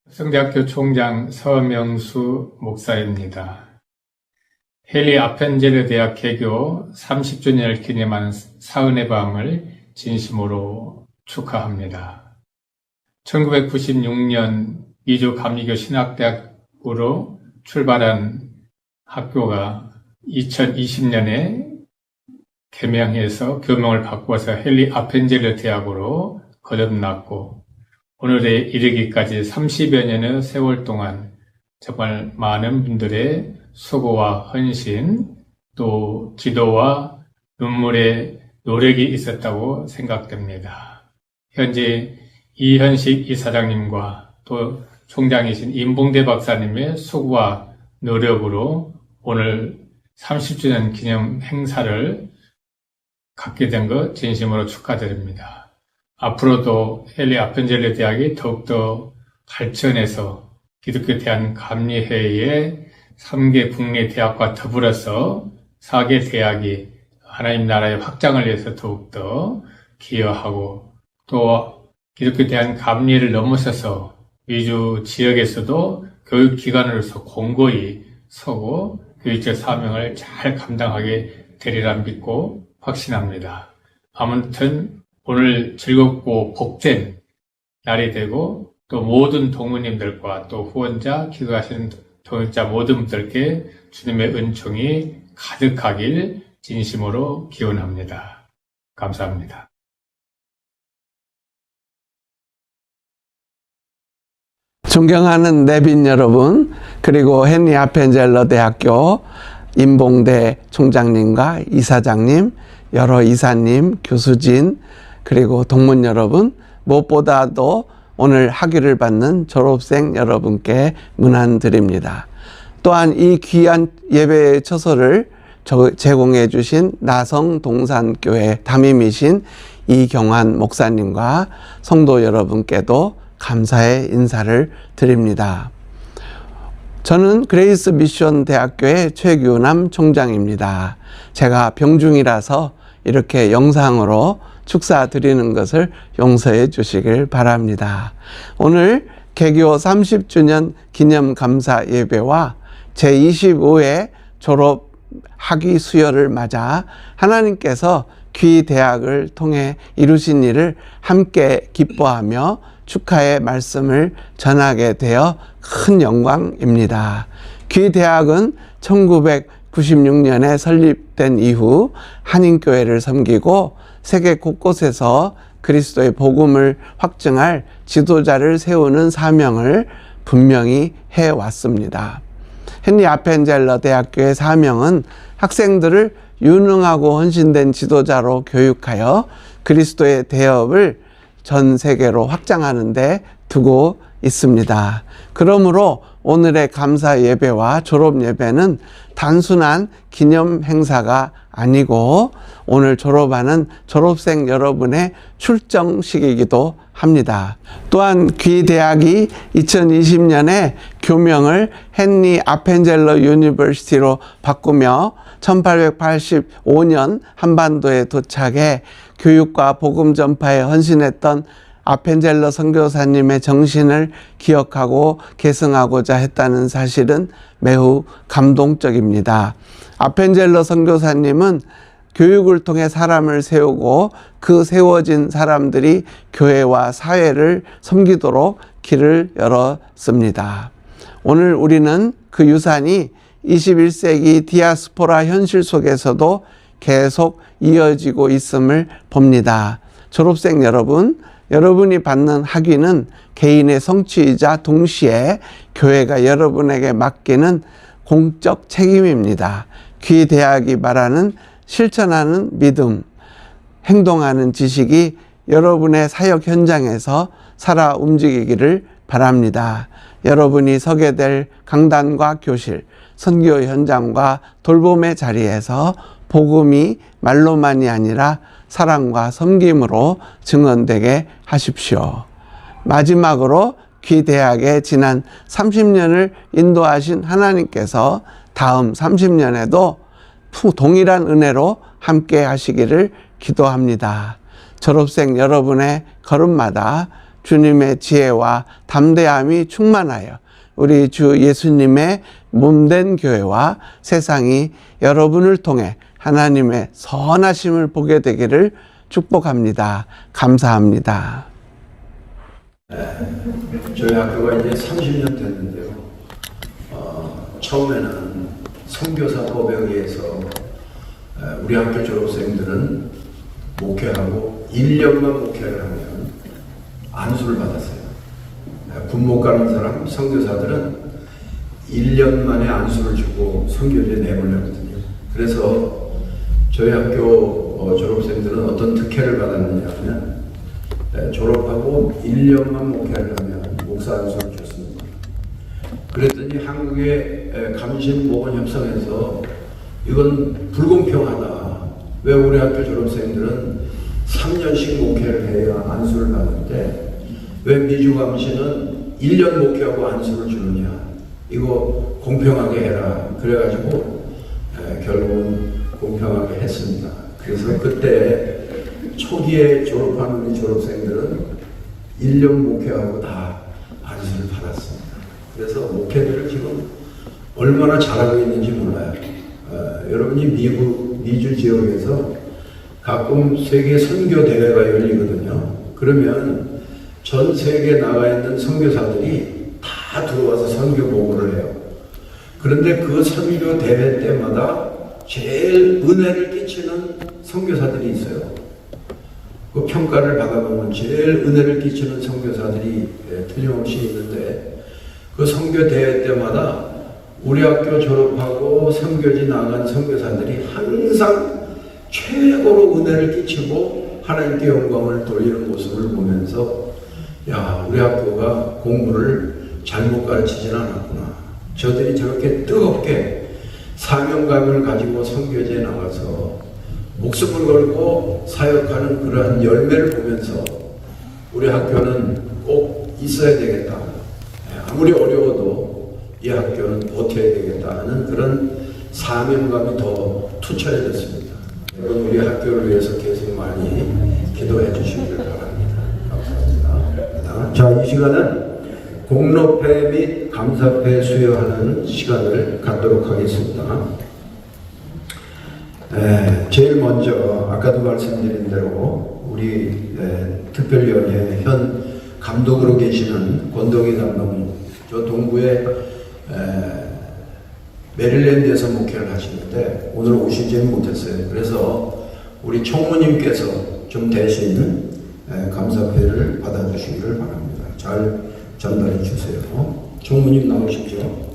성대학교 총장 서명수 목사입니다. 헨리 아펜젤러 대학 개교 30주년을 기념하는 사은의 밤을 진심으로 축하합니다. 1996년 미주 감리교 신학대학으로 출발한 학교가 2020년에 개명해서 교명을 바꿔서 헨리 아펜젤러 대학으로 거듭났고 오늘에 이르기까지 30여 년의 세월 동안 정말 많은 분들의 수고와 헌신 또 기도와 눈물의 노력이 있었다고 생각됩니다. 현재 이현식 이사장님과 또 총장이신 임봉대 박사님의 수고와 노력으로 오늘 30주년 기념 행사를 갖게 된 것 진심으로 축하드립니다. 앞으로도 헨리 아펜젤러 대학이 더욱더 발전해서 기독교 대한감리회의 3개 국내 대학과 더불어서 4개 대학이 하나님 나라의 확장을 위해서 더욱더 기여하고 또 기독교 대한감리회를 넘어서서 위주 지역에서도 교육기관으로서 공고히 서고 교육적 사명을 잘 감당하게 되리라 믿고 확신합니다. 아무튼 오늘 즐겁고 복된 날이 되고 또 모든 동무님들과 또 후원자, 기도하시는 동역자 모든 분들께 주님의 은총이 가득하길 진심으로 기원합니다. 감사합니다. 존경하는 내빈 여러분, 그리고 헨리 아펜젤러 대학교 임봉대 총장님과 이사장님, 여러 이사님, 교수진, 그리고 동문 여러분, 무엇보다도 오늘 학위를 받는 졸업생 여러분께 문안드립니다. 또한 이 귀한 예배의 처소를 제공해 주신 나성동산교회 담임이신 이경환 목사님과 성도 여러분께도 감사의 인사를 드립니다. 저는 그레이스 미션 대학교의 최규남 총장입니다. 제가 병중이라서 이렇게 영상으로 축사 드리는 것을 용서해 주시길 바랍니다. 오늘 개교 30주년 기념 감사 예배와 제25회 졸업 학위 수여를 맞아 하나님께서 귀 대학을 통해 이루신 일을 함께 기뻐하며 축하의 말씀을 전하게 되어 큰 영광입니다. 귀 대학은 1996년에 설립된 이후 한인교회를 섬기고 세계 곳곳에서 그리스도의 복음을 확증할 지도자를 세우는 사명을 분명히 해왔습니다. 헨리 아펜젤러 대학교의 사명은 학생들을 유능하고 헌신된 지도자로 교육하여 그리스도의 대업을 전 세계로 확장하는 데 두고 있습니다. 그러므로 오늘의 감사 예배와 졸업 예배는 단순한 기념 행사가 아니고 오늘 졸업하는 졸업생 여러분의 출정식이기도 합니다. 또한 귀 대학이 2020년에 교명을 헨리 아펜젤러 유니버시티로 바꾸며 1885년 한반도에 도착해 교육과 복음 전파에 헌신했던 아펜젤러 선교사님의 정신을 기억하고 계승하고자 했다는 사실은 매우 감동적입니다. 아펜젤러 선교사님은 교육을 통해 사람을 세우고 그 세워진 사람들이 교회와 사회를 섬기도록 길을 열었습니다. 오늘 우리는 그 유산이 21세기 디아스포라 현실 속에서도 계속 이어지고 있음을 봅니다. 졸업생 여러분, 여러분이 받는 학위는 개인의 성취이자 동시에 교회가 여러분에게 맡기는 공적 책임입니다. 귀 대학이 말하는 실천하는 믿음, 행동하는 지식이 여러분의 사역 현장에서 살아 움직이기를 바랍니다. 여러분이 서게 될 강단과 교실, 선교 현장과 돌봄의 자리에서 복음이 말로만이 아니라 사랑과 섬김으로 증언되게 하십시오. 마지막으로 귀 대학의 지난 30년을 인도하신 하나님께서 다음 30년에도 동일한 은혜로 함께 하시기를 기도합니다. 졸업생 여러분의 걸음마다 주님의 지혜와 담대함이 충만하여 우리 주 예수님의 몸된 교회와 세상이 여러분을 통해 하나님의 선하심을 보게 되기를 축복합니다. 감사합니다. 저희 학교가 이제 30년 됐는데요. 처음에는 선교사법에 의해서 우리 학교 졸업생들은 목회하고 1년만 목회를 하면 안수를 받았어요. 군목 가는 사람, 선교사들은 1년 만에 안수를 주고 선교지에 내보내거든요. 그래서 저희 학교 졸업생들은 어떤 특혜를 받았느냐 하면 졸업하고 1년만 목회를 하면 목사 안수를 줬습니다. 그랬더니 한국의 감신보건협상에서 이건 불공평하다. 왜 우리 학교 졸업생들은 3년씩 목회를 해야 안수를 받는데 왜 미주감시는 1년 목회하고 안수를 주느냐. 이거 공평하게 해라. 그래가지고 결국은 공평하게 했습니다. 그래서 그때 초기에 졸업한 우리 졸업생들은 1년 목회하고 다 안수를 받았습니다. 그래서 목회들을 지금 얼마나 잘하고 있는지 몰라요. 여러분이 미주 지역에서 가끔 세계 선교 대회가 열리거든요. 그러면 전 세계에 나가 있는 선교사들이 다 들어와서 선교 보고를 해요. 그런데 그 선교 대회 때마다 제일 은혜를 끼치는 선교사들이 있어요. 그 평가를 받아보면 제일 은혜를 끼치는 선교사들이 틀림없이 있는데 그 선교 대회 때마다 우리 학교 졸업하고 선교지 나간 선교사들이 항상 최고로 은혜를 끼치고 하나님께 영광을 돌리는 모습을 보면서 야, 우리 학교가 공부를 잘못 가르치진 않았구나. 저들이 저렇게 뜨겁게 사명감을 가지고 선교지에 나가서 목숨을 걸고 사역하는 그러한 열매를 보면서 우리 학교는 꼭 있어야 되겠다. 아무리 어려워도 이 학교는 버텨야 되겠다 하는 그런 사명감이 더 투철해졌습니다. 여러분 우리 학교를 위해서 계속 많이 기도해 주시기를 바랍니다. 감사합니다. 자, 이 시간은 공로패 및 감사패 수여하는 시간을 갖도록 하겠습니다. 제일 먼저 아까도 말씀드린 대로 우리 특별위원회 현 감독으로 계시는 권동희 감독님, 저 동부에 메릴랜드에서 목회를 하시는데 오늘 오시지는 못했어요. 그래서 우리 총무님께서 좀 대신 감사패를 받아주시기를 바랍니다. 잘 전달해 주세요. 총무님 나오시죠.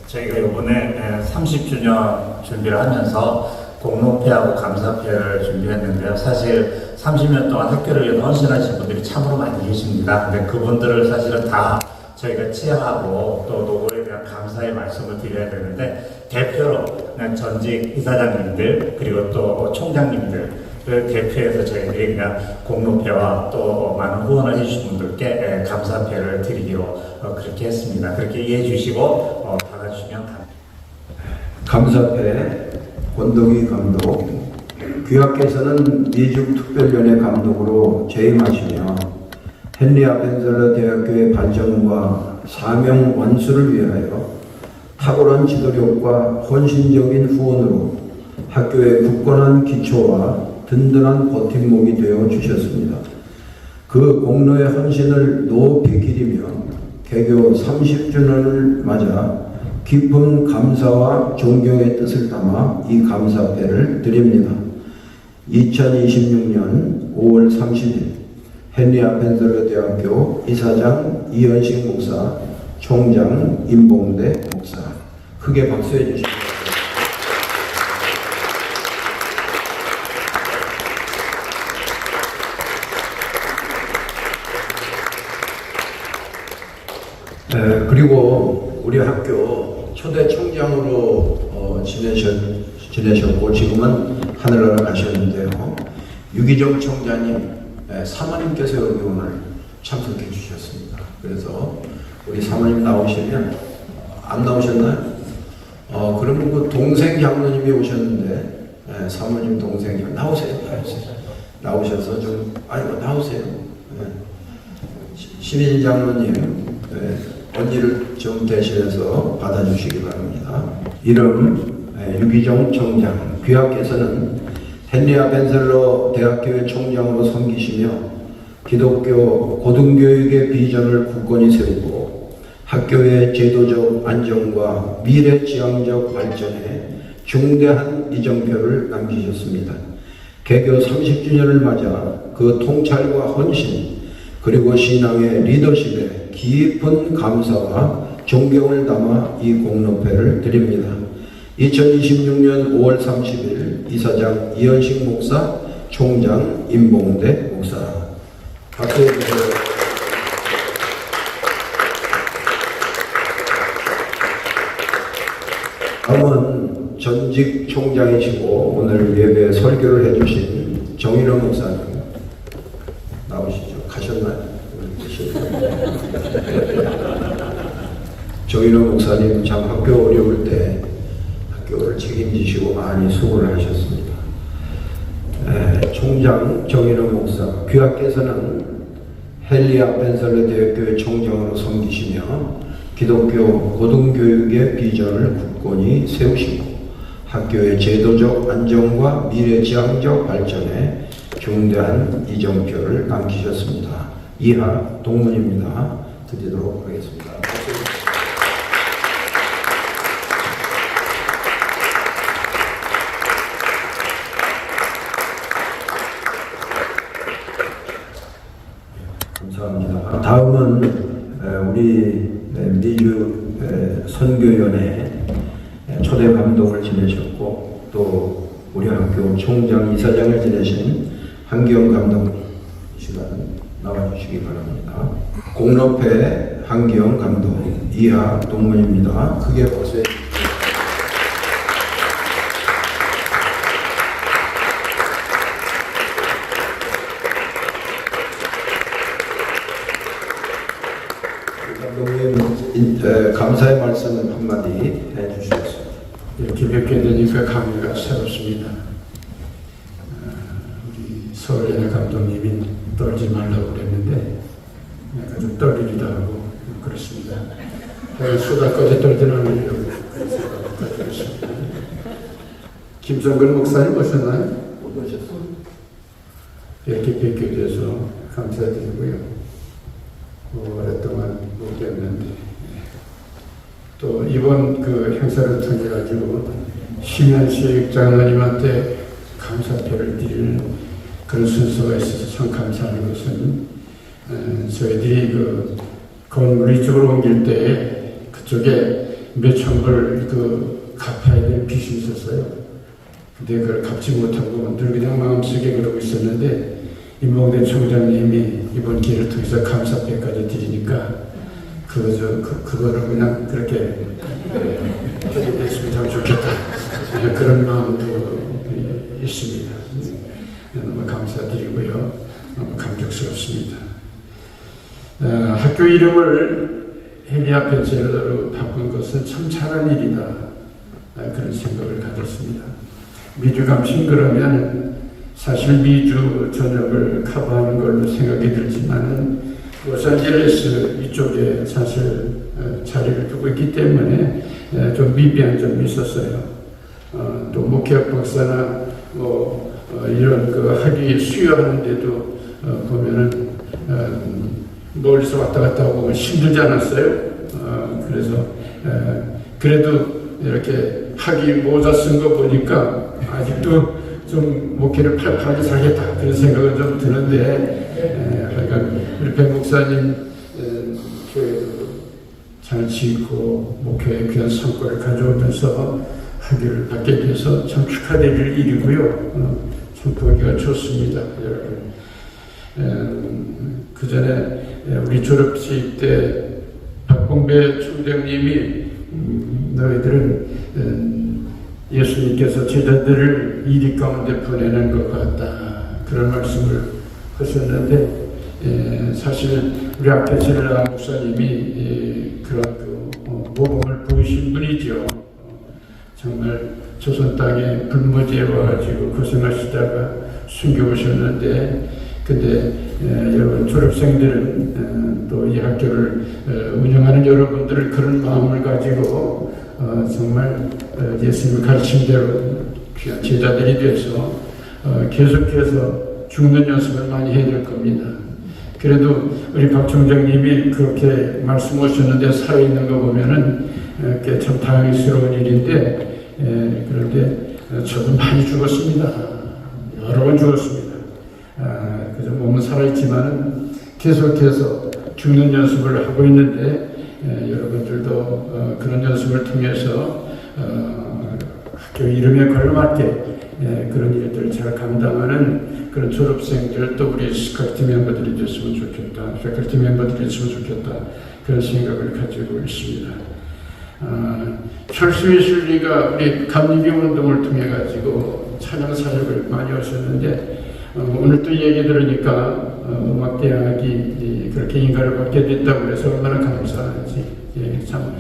저희가 이번에 30주년 준비를 하면서 공로패하고 감사패를 준비했는데요. 사실 30년 동안 학교를 위해 헌신하신 분들이 참으로 많이 계십니다. 근데 그분들을 사실은 다 저희가 치하하고 또 노고에 대한 감사의 말씀을 드려야 되는데 대표로 전직 이사장님들 그리고 또 총장님들 대표해서 저희들이 그냥 공로패와 또 많은 후원을 해주신 분들께 감사패를 드리기로 그렇게 했습니다. 그렇게 이해해 주시고 받아주시면 감사합니다. 감사패 권동희 감독, 귀하께서는 미중특별위원회 감독으로 재임하시며 헨리 아펜젤러 대학교의 발전과 사명 완수를 위하여 탁월한 지도력과 헌신적인 후원으로 학교의 굳건한 기초와 든든한 버팀목이 되어 주셨습니다. 그 공로의 헌신을 높이 기리며 개교 30주년을 맞아 깊은 감사와 존경의 뜻을 담아 이 감사패를 드립니다. 2026년 5월 30일 헨리 아펜젤러 대학교 이사장 이현식 목사, 총장 임봉대 목사, 크게 박수해 주십시오. 그리고 우리 학교 초대 총장으로 지내셨고 지금은 하늘나라 가셨는데요. 유기정 총장님, 사모님께서 여기 오늘 참석해 주셨습니다. 그래서 우리 사모님 나오시면 안 나오셨나요? 그러면 그 동생 장로님이 오셨는데 사모님 동생 나오세요. 나오셔서 좀 나오세요. 신인 장로님 언니를 좀 대신해서 받아주시기 바랍니다. 이름 유기정 총장, 귀하께서는 헨리 아펜젤러 대학교의 총장으로 섬기시며 기독교 고등교육의 비전을 굳건히 세우고 학교의 제도적 안정과 미래지향적 발전에 중대한 이정표를 남기셨습니다. 개교 30주년을 맞아 그 통찰과 헌신 그리고 신앙의 리더십에 깊은 감사와 존경을 담아 이 공로패를 드립니다. 2026년 5월 30일 이사장 이현식 목사, 총장 임봉대 목사. 박수해 주세요. 다음은 전직 총장이시고 오늘 예배 설교를 해주신 정인호 목사님 나오시죠. 가셨나요? 정인호 목사님 참 학교 어려울 때 학교를 책임지시고 많이 수고를 하셨습니다. 총장 정인호 목사, 귀하께서는 헨리아 펜셀러 대학교의 총장으로 섬기시며 기독교 고등교육의 비전을 굳건히 세우시고 학교의 제도적 안정과 미래지향적 발전에 중대한 이정표를 남기셨습니다. 이하 동문입니다. 드리도록 하겠습니다. 감사합니다. 다음은 우리 미주 선교연회 초대 감독을 지내셨고 또 우리 학교 총장 이사장을 지내신 한기영 감독님 이 시간 나와주시기 바랍니다. 공로패 한기영 감독 이하 동문입니다. 크게 보세요. 감사의 말씀 한마디 해주시겠습니다. 이렇게 뵙게 되니까 감회가 새롭습니다. 우리 서울연회 감독님이 떨지 말라고 그랬는데 좀 떨리기도 하고 그렇습니다. 수다까지 떨지는 않으려고 그랬습니다. 김성근 목사님 오셨나요? 못 오셨어요. 이렇게 뵙게 돼서 감사드리고요. 오랫동안 못 뵀는데 또 이번 그 행사를 통해 가지고 심현식 장로님한테 감사패를 드리는 그런 순서가 있어서 참 감사하는 것은 저희들이 그 건물 이쪽으로 옮길 때 그쪽에 몇천 불 그 갚아야 될 빚이 있었어요. 근데 그걸 갚지 못하고 늘 그냥 마음속에 그러고 있었는데 임봉대 총장님이 이번 기회를 통해서 감사패까지 드리니까 그거를 그냥 그렇게 해줬으면 좋겠다. 그런 마음도 있습니다. 너무 감사드리고요. 너무 감격스럽습니다. 학교 이름을 헨리아 펜셀러로 바꾼 것은 참 잘한 일이다. 그런 생각을 가졌습니다. 미주 감신 그러면 사실 미주 전역을 커버하는 걸로 생각이 들지만 로스앤젤레스 이쪽에 사실 자리를 두고 있기 때문에 좀 미비한 점이 있었어요. 또 목회학 박사나 이런 그 학위 수여하는데도 보면은 멀리서 왔다 갔다 하고 힘들지 않았어요. 그래서 그래도 이렇게 학위 모자 쓴 거 보니까 아직도 좀 목회를 팔팔하게 살겠다 그런 생각은 좀 드는데 하여간 우리 배 목사님 교회도 잘 지고 목회에 귀한 성과를 가져오면서 학위를 받게 돼서 참 축하드릴 일이고요. 참 보기가 좋습니다. 여러분. 그 전에 우리 졸업식 때 박봉배 총장님이 너희들은 예수님께서 제자들을 이리 가운데 보내는 것 같다. 그런 말씀을 하셨는데 사실 우리 아펜셀러 목사님이 그런 모범을 보이신 분이죠. 정말 조선 땅에 불모지에 와가지고 고생하시다가 숨겨오셨는데 근데 여러분 졸업생들은 또 이 학교를 운영하는 여러분들을 그런 마음을 가지고 정말 예수님의 가르침대로 귀한 제자들이 돼서 계속해서 죽는 연습을 많이 해야 될 겁니다. 그래도 우리 박 총장님이 그렇게 말씀하셨는데 살아있는 거 보면은 꽤 참 다행스러운 일인데, 그런데 저도 많이 죽었습니다. 여러 번 죽었습니다. 그래서 몸은 살아있지만은 계속해서 죽는 연습을 하고 있는데, 여러분들도 그런 연습을 통해서 학교 이름에 걸맞게 그런 일들을 잘 감당하는 그런 졸업생들, 또 우리 스카우트 멤버들이 됐으면 좋겠다, 패컬티 멤버들이 됐으면 좋겠다, 그런 생각을 가지고 있습니다. 철수의 순리가 우리 감리교 운동을 통해 가지고 찬양 사역을 많이 하셨는데, 오늘 또 얘기 들으니까 음악대학이 그렇게 인가를 받게 됐다고 해서 얼마나 감사한지, 참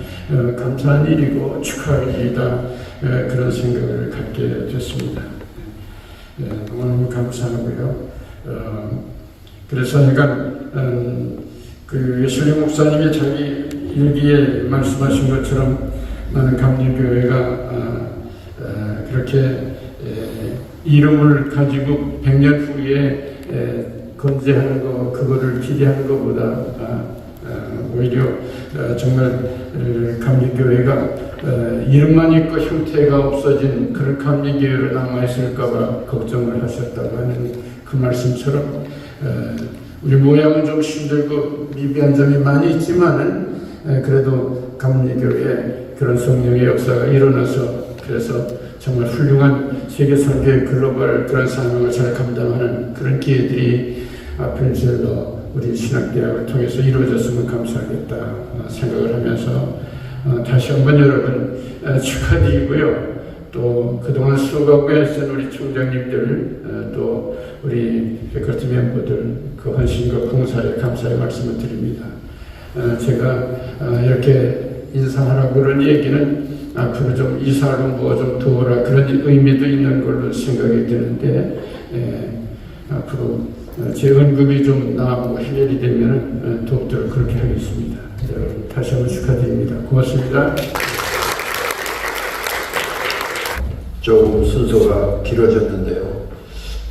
감사한 일이고 축하할 일이다, 그런 생각을 갖게 됐습니다. 너무 감사하고요. 그래서 그 예술리 목사님이 자기 일기에 말씀하신 것처럼 나는 감리교회가 그렇게 이름을 가지고 100년 후에 건재하는 거, 그거를 기대하는 것보다 오히려 정말 감리교회가 이름만 있고 형태가 없어진 그런 감리교회로 남아있을까봐 걱정을 하셨다고 하는 그 말씀처럼, 우리 모양은 좀 힘들고 미비한 점이 많이 있지만은 그래도 감리교회에 그런 성령의 역사가 일어나서, 그래서 정말 훌륭한 세계 선교의 글로벌 그런 사명을 잘 감당하는 그런 기회들이 아펜젤러 우리 신학대학을 통해서 이루어졌으면 감사하겠다 생각을 하면서 다시 한번 여러분 축하드리고요. 또 그동안 수고하고 애쓴 우리 총장님들, 또 우리 패컬티 멤버들 그 헌신과 봉사에 감사의 말씀을 드립니다. 제가 이렇게 인사하라고 그런 얘기는 앞으로 좀 이사로 뭐 좀 도우라 그런 의미도 있는 걸로 생각이 드는데, 앞으로 제 언급이 좀 나오고 할 일이 되면 돕도록 그렇게 하겠습니다. 여러분 다시 한번 축하드립니다. 고맙습니다. 조금 순서가 길어졌는데요.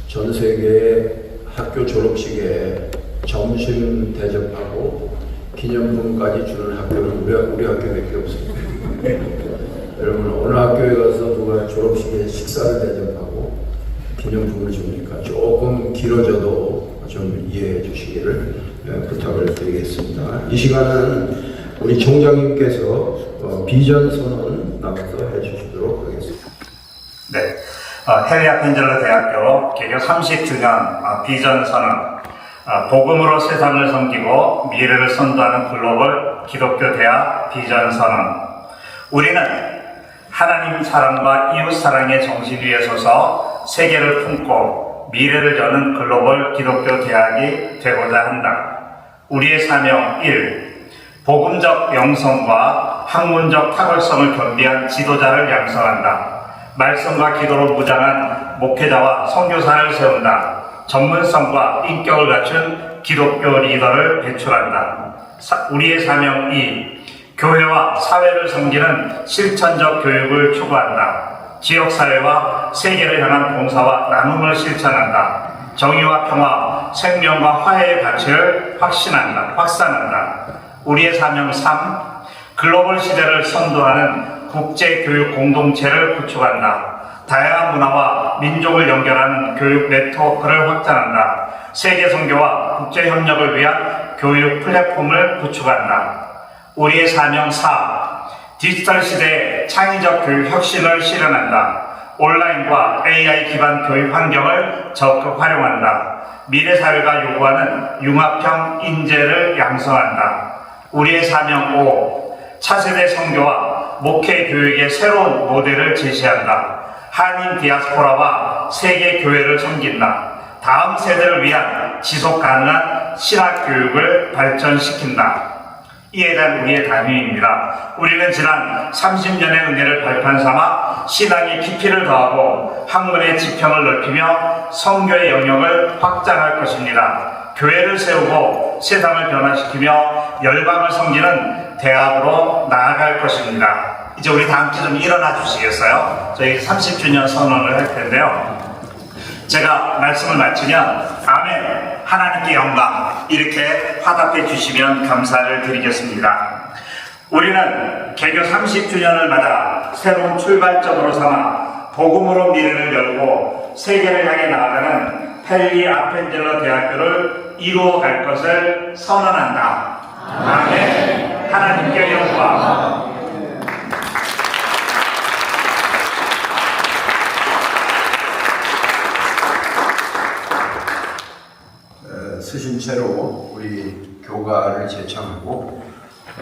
전 세계의 학교 졸업식에 점심 대접하고 기념품까지 주는 학교는 우리 학교밖에 없습니다. 여러분 어느 학교에 가서 누가 졸업식에 식사를 대접하고 기념품을 주니까 조금 길어져도 좀 이해해 주시기를 부탁을 드리겠습니다. 이 시간은 우리 총장님께서 비전 선언 나눠서 해주시도록 하겠습니다. 네, 헨리 아펜젤러 대학교 개교 30주년 비전 선언, 복음으로 세상을 섬기고 미래를 선도하는 글로벌 기독교 대학 비전 선언. 우리는 하나님 사랑과 이웃 사랑의 정신 위에 서서 세계를 품고 미래를 여는 글로벌 기독교 대학이 되고자 한다. 우리의 사명 1. 복음적 영성과 학문적 탁월성을 겸비한 지도자를 양성한다. 말씀과 기도로 무장한 목회자와 선교사를 세운다. 전문성과 인격을 갖춘 기독교 리더를 배출한다. 우리의 사명 2. 교회와 사회를 섬기는 실천적 교육을 추구한다. 지역사회와 세계를 향한 봉사와 나눔을 실천한다. 정의와 평화, 생명과 화해의 가치를 확산한다. 우리의 사명 3. 글로벌 시대를 선도하는 국제교육 공동체를 구축한다. 다양한 문화와 민족을 연결하는 교육 네트워크를 확장한다. 세계 선교와 국제협력을 위한 교육 플랫폼을 구축한다. 우리의 사명 4. 디지털 시대의 창의적 교육 혁신을 실현한다. 온라인과 AI 기반 교육 환경을 적극 활용한다. 미래 사회가 요구하는 융합형 인재를 양성한다. 우리의 사명 5. 차세대 선교와 목회 교육의 새로운 모델을 제시한다. 한인 디아스포라와 세계 교회를 섬긴다. 다음 세대를 위한 지속 가능한 신학 교육을 발전시킨다. 이에 대한 우리의 답입니다. 우리는 지난 30년의 은혜를 발판 삼아 신앙의 깊이를 더하고 학문의 지평을 넓히며 선교의 영역을 확장할 것입니다. 교회를 세우고 세상을 변화시키며 열방을 섬기는 대학으로 나아갈 것입니다. 이제 우리 다 함께 좀 일어나 주시겠어요? 저희 30주년 선언을 할 텐데요. 제가 말씀을 마치면 아멘 하나님께 영광 이렇게 화답해 주시면 감사를 드리겠습니다. 우리는 개교 30주년을 맞아 새로운 출발점으로 삼아 복음으로 미래를 열고 세계를 향해 나아가는 헨리 아펜젤러 대학교를 이루어갈 것을 선언한다. 아멘. 하나님께 영광. 쓰신 채로 우리 교가를 제창하고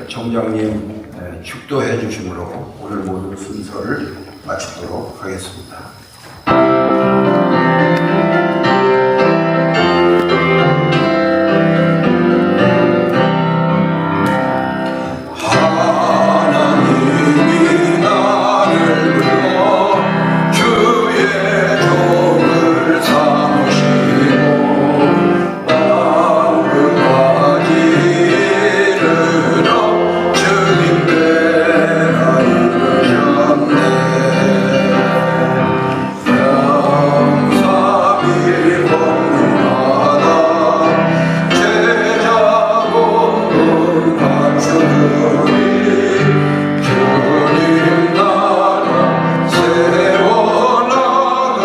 총장님 축도해 주심으로 오늘 모든 순서를 마치도록 하겠습니다. 하나님이 나를 불러 주의 종을 삼으시고 마음까지 이르러 주님께나 이르셨네. 영삼위 공문하다 제자 공문 갖추니 주님 나라 세워나가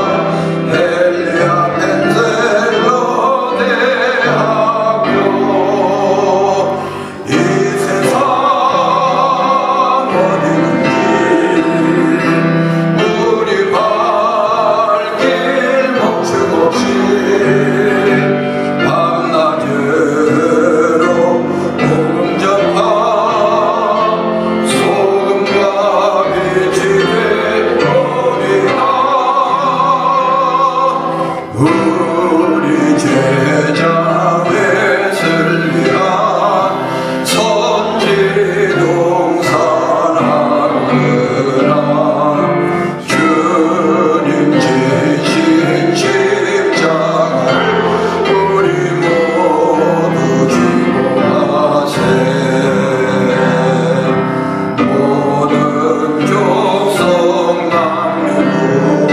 헨리 아펜젤러 대학교 이 세상 어디든지 우리 발길 멈춤없이 밤낮으로 복음 전파 소금과 빛이 되어리라. 우리 제자 вет을 위한 선지동산하구나. 주님 지신 십자가를 우리 모두 지고 가세. 모든 족속 남미군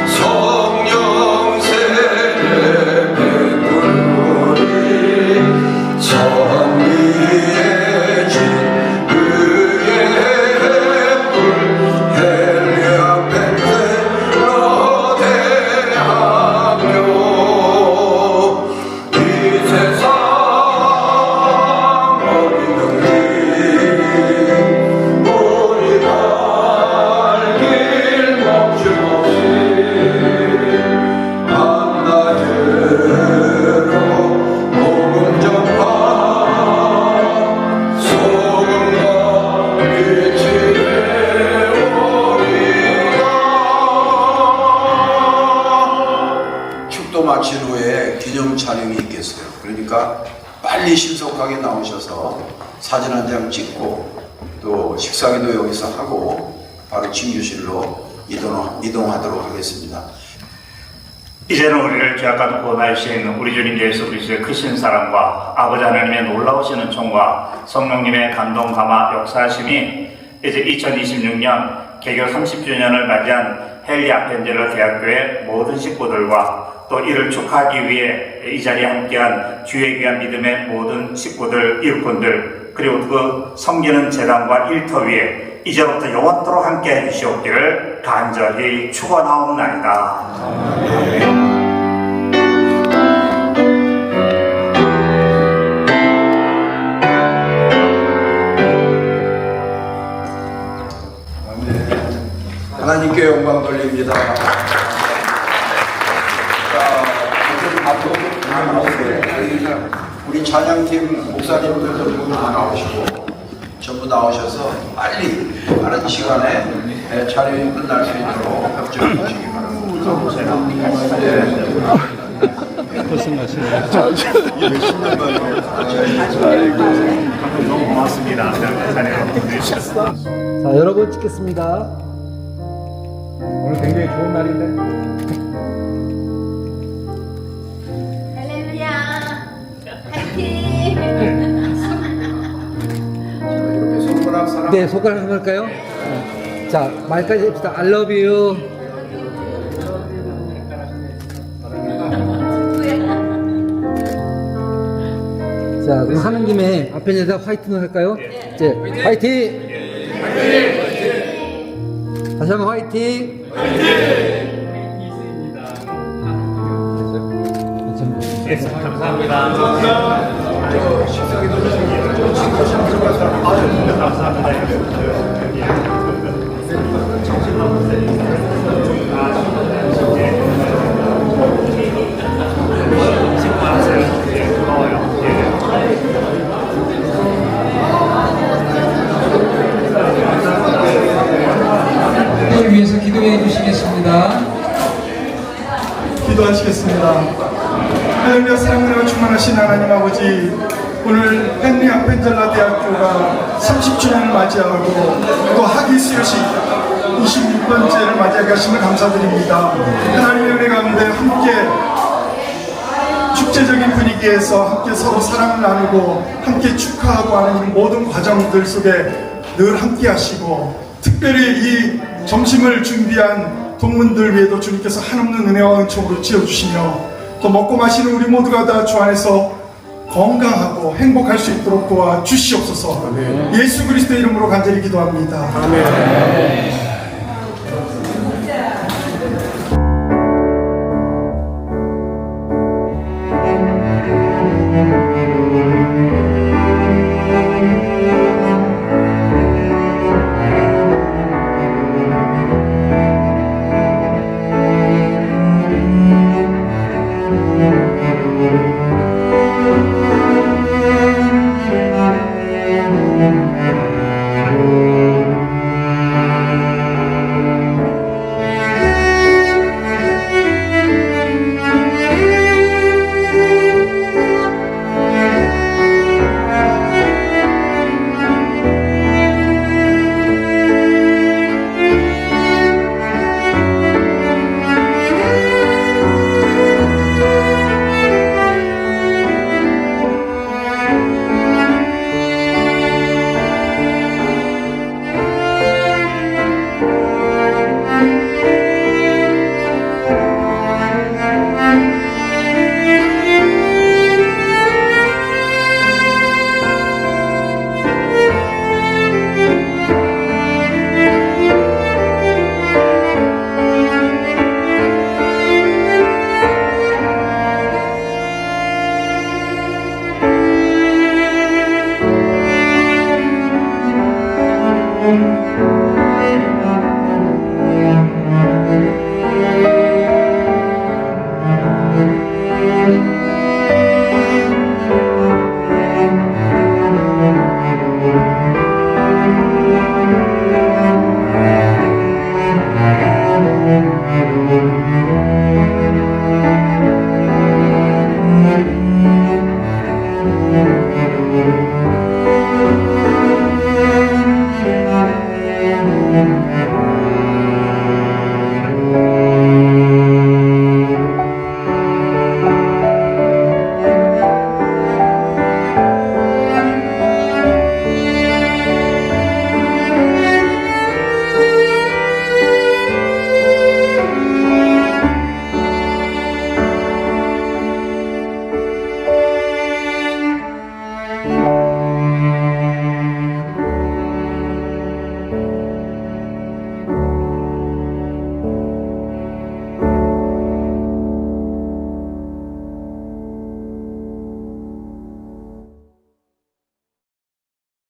성령 세례 베풀으리. 선미의 진 의의 뿔 헨리 아펜젤러 대학교 이 세상 어디든지 우리 발길 멈춤없이 밤낮으로 복음 전파 소금과 빛이 되오리라. 축도 마친 후에 기념 촬영이 있겠어요. 그러니까 빨리 신속하게 나오셔서 사진 한 장 찍고 또 식사기도 여기서 하고 바로 진교실로 이동하도록 하겠습니다. 이제는 우리를 죄악과 구원하신 우리 주님 예수 그리스도의 크신 사랑과 아버지 하나님의 놀라우시는 총과 성령님의 감동 감화 역사하심이 이제 2026년 개교 30주년을 맞이한 헨리 아펜젤러 대학교의 모든 식구들과 또 이를 축하하기 위해 이 자리에 함께한 주의 귀한 믿음의 모든 식구들, 일꾼들 그리고 그 섬기는 재단과 일터 위에 이제부터 영원토록 함께 해주시옵기를 간절히 축원하옵나이다. 하나님께 영광 돌립니다. 우리 찬양팀 목사님들도 모두 다 나오시고 전부 나오셔서 빠른 시간에 촬영이 끝날 수 있도록 협조해 주시기 바랍니다. 너무 고맙습니다. 자, 여러분 찍겠습니다. 오늘 굉장히 좋은 날인데. 할렐루야. 화이팅. 네, 손가락 한번 할까요? 자, 말까지 합시다. I love you. 자, 그럼 하는 김에 아펜젤라 화이팅을 할까요? 네. 화이팅! 다시 한번 화이팅! 을 위해서 기도해 주시겠습니다. 기도하시겠습니다. 하나님의 사랑으로 충만하신 하나님 아버지, 오늘 헨리 아펜젤라 대학교가 30주년을 맞이하고 또 학위 수여식 26번째를 맞이하게 하심을 감사드립니다. 하나님의 은혜 가운데 함께 축제적인 분위기에서 함께 서로 사랑을 나누고 함께 축하하고 하는 이 모든 과정들 속에 늘 함께 하시고, 특별히 이 점심을 준비한 동문들 위에도 주님께서 한없는 은혜와 은총으로 지어주시며, 또 먹고 마시는 우리 모두가 다 주 안에서 건강하고 행복할 수 있도록 도와 주시옵소서. 예수 그리스도의 이름으로 간절히 기도합니다. 아멘. Thank you.